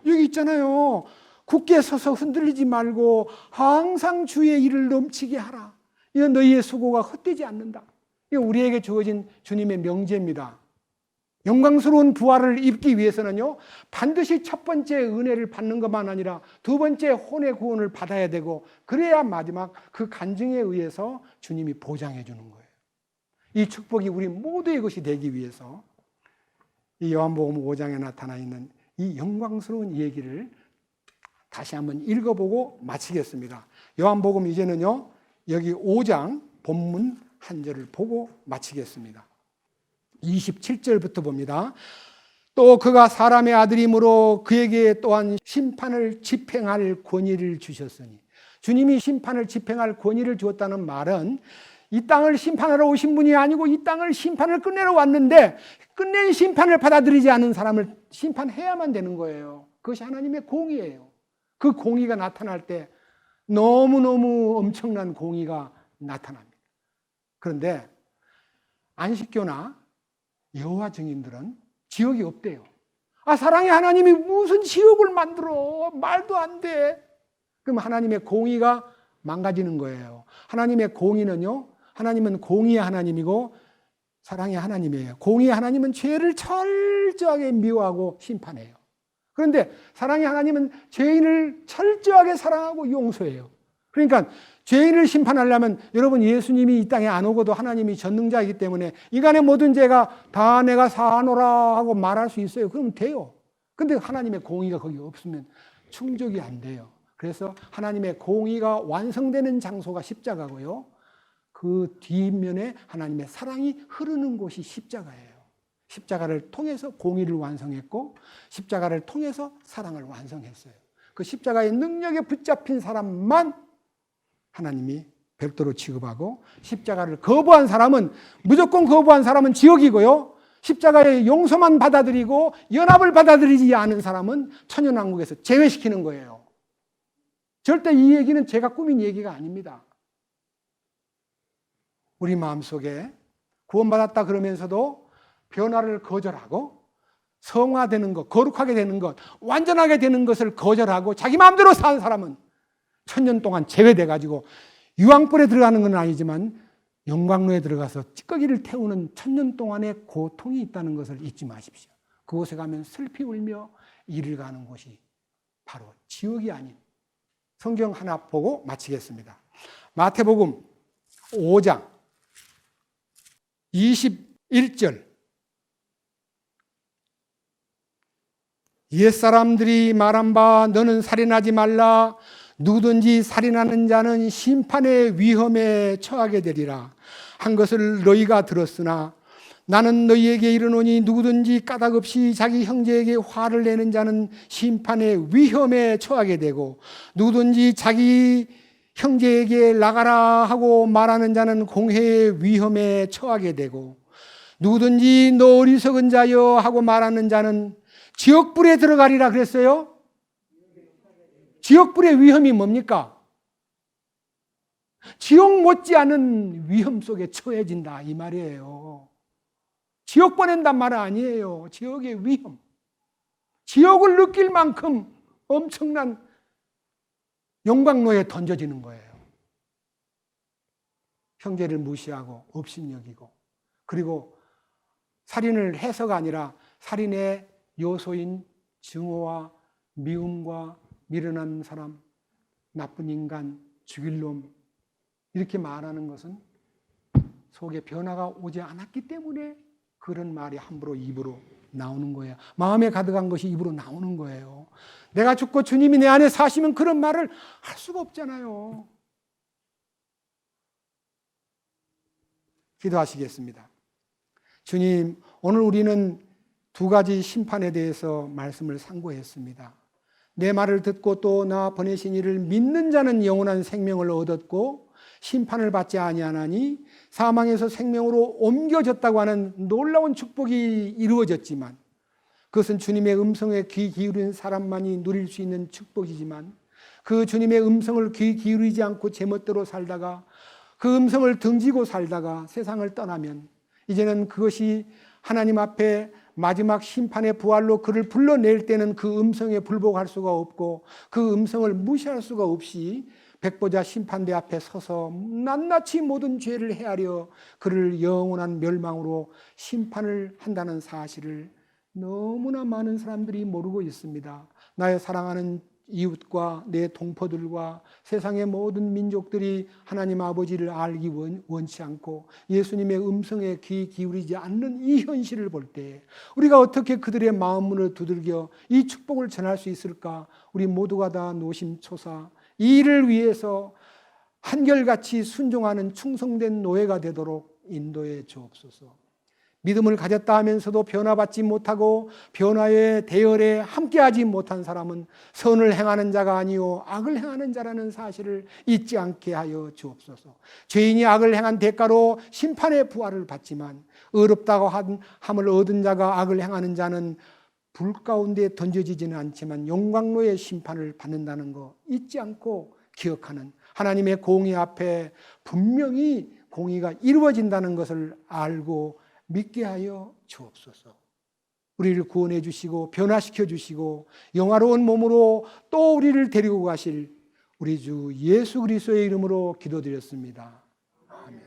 여기 있잖아요. 굳게 서서 흔들리지 말고 항상 주의 일을 넘치게 하라. 이건 너희의 수고가 헛되지 않는다. 이거 우리에게 주어진 주님의 명제입니다. 영광스러운 부활을 입기 위해서는요, 반드시 첫 번째 은혜를 받는 것만 아니라 두 번째 혼의 구원을 받아야 되고, 그래야 마지막 그 간증에 의해서 주님이 보장해 주는 거예요. 이 축복이 우리 모두의 것이 되기 위해서 이 요한복음 5장에 나타나 있는 이 영광스러운 얘기를 다시 한번 읽어보고 마치겠습니다. 요한복음 이제는요, 여기 5장 본문 한 절을 보고 마치겠습니다. 27절부터 봅니다. 또 그가 사람의 아들이므로 그에게 또한 심판을 집행할 권위를 주셨으니, 주님이 심판을 집행할 권위를 주었다는 말은 이 땅을 심판하러 오신 분이 아니고 이 땅을 심판을 끝내러 왔는데 끝낸 심판을 받아들이지 않은 사람을 심판해야만 되는 거예요. 그것이 하나님의 공의예요. 그 공의가 나타날 때 너무너무 엄청난 공의가 나타납니다. 그런데 안식교나 여호와 증인들은 지옥이 없대요. 사랑의 하나님이 무슨 지옥을 만들어? 말도 안 돼. 그럼 하나님의 공의가 망가지는 거예요. 하나님의 공의는요, 하나님은 공의의 하나님이고 사랑의 하나님이에요. 공의의 하나님은 죄를 철저하게 미워하고 심판해요. 그런데 사랑의 하나님은 죄인을 철저하게 사랑하고 용서해요. 그러니까 죄인을 심판하려면 여러분, 예수님이 이 땅에 안 오고도 하나님이 전능자이기 때문에 인간의 모든 죄가 다 내가 사하노라 하고 말할 수 있어요. 그러면 돼요. 근데 하나님의 공의가 거기 없으면 충족이 안 돼요. 그래서 하나님의 공의가 완성되는 장소가 십자가고요, 그 뒷면에 하나님의 사랑이 흐르는 곳이 십자가예요. 십자가를 통해서 공의를 완성했고 십자가를 통해서 사랑을 완성했어요. 그 십자가의 능력에 붙잡힌 사람만 하나님이 별도로 취급하고, 십자가를 거부한 사람은, 무조건 거부한 사람은 지옥이고요, 십자가의 용서만 받아들이고 연합을 받아들이지 않은 사람은 천연왕국에서 제외시키는 거예요. 절대 이 얘기는 제가 꾸민 얘기가 아닙니다. 우리 마음속에 구원받았다 그러면서도 변화를 거절하고 성화되는 것, 거룩하게 되는 것, 완전하게 되는 것을 거절하고 자기 마음대로 사는 사람은 천년 동안 제외돼 가지고 유황불에 들어가는 건 아니지만 영광로에 들어가서 찌꺼기를 태우는 천년 동안의 고통이 있다는 것을 잊지 마십시오. 그곳에 가면 슬피 울며 이를 가는 곳이 바로 지옥이 아닌, 성경 하나 보고 마치겠습니다. 마태복음 5장 21절. 옛사람들이 말한 바 너는 살인하지 말라. 누구든지 살인하는 자는 심판의 위험에 처하게 되리라 한 것을 너희가 들었으나 나는 너희에게 이르노니 누구든지 까닭없이 자기 형제에게 화를 내는 자는 심판의 위험에 처하게 되고 누구든지 자기 형제에게 나가라 하고 말하는 자는 공회의 위험에 처하게 되고, 누구든지 너 어리석은 자여 하고 말하는 자는 지옥불에 들어가리라 그랬어요. 지옥불의 위험이 뭡니까? 지옥 못지않은 위험 속에 처해진다 이 말이에요. 지옥 보낸단 말 아니에요. 지옥의 위험. 지옥을 느낄 만큼 엄청난 용광로에 던져지는 거예요. 형제를 무시하고 업신여기고, 그리고 살인을 해서가 아니라 살인의 요소인 증오와 미움과 미련한 사람, 나쁜 인간, 죽일 놈, 이렇게 말하는 것은 속에 변화가 오지 않았기 때문에 그런 말이 함부로 입으로 나오는 거예요. 마음에 가득한 것이 입으로 나오는 거예요. 내가 죽고 주님이 내 안에 사시면 그런 말을 할 수가 없잖아요. 기도하시겠습니다. 주님, 오늘 우리는 두 가지 심판에 대해서 말씀을 상고했습니다. 내 말을 듣고 또 나 보내신 이를 믿는 자는 영원한 생명을 얻었고 심판을 받지 아니하나니 사망에서 생명으로 옮겨졌다고 하는 놀라운 축복이 이루어졌지만, 그것은 주님의 음성에 귀 기울인 사람만이 누릴 수 있는 축복이지만, 그 주님의 음성을 귀 기울이지 않고 제멋대로 살다가 그 음성을 등지고 살다가 세상을 떠나면 이제는 그것이 하나님 앞에 마지막 심판의 부활로 그를 불러낼 때는 그 음성에 불복할 수가 없고 그 음성을 무시할 수가 없이 백보자 심판대 앞에 서서 낱낱이 모든 죄를 헤아려 그를 영원한 멸망으로 심판을 한다는 사실을 너무나 많은 사람들이 모르고 있습니다. 나의 사랑하는 이웃과 내 동포들과 세상의 모든 민족들이 하나님 아버지를 알기 원치 않고 예수님의 음성에 귀 기울이지 않는 이 현실을 볼 때 우리가 어떻게 그들의 마음 문을 두들겨 이 축복을 전할 수 있을까? 우리 모두가 다 노심초사 이 일을 위해서 한결같이 순종하는 충성된 노예가 되도록 인도해 주옵소서. 믿음을 가졌다 하면서도 변화받지 못하고 변화의 대열에 함께하지 못한 사람은 선을 행하는 자가 아니요 악을 행하는 자라는 사실을 잊지 않게 하여 주옵소서. 죄인이 악을 행한 대가로 심판의 부활을 받지만 의롭다고 함을 얻은 자가 악을 행하는 자는 불 가운데 던져지지는 않지만 용광로의 심판을 받는다는 거 잊지 않고 기억하는 하나님의 공의 앞에 분명히 공의가 이루어진다는 것을 알고 믿게 하여 주옵소서. 우리를 구원해 주시고 변화시켜 주시고 영화로운 몸으로 또 우리를 데리고 가실 우리 주 예수 그리스도의 이름으로 기도드렸습니다. 아멘.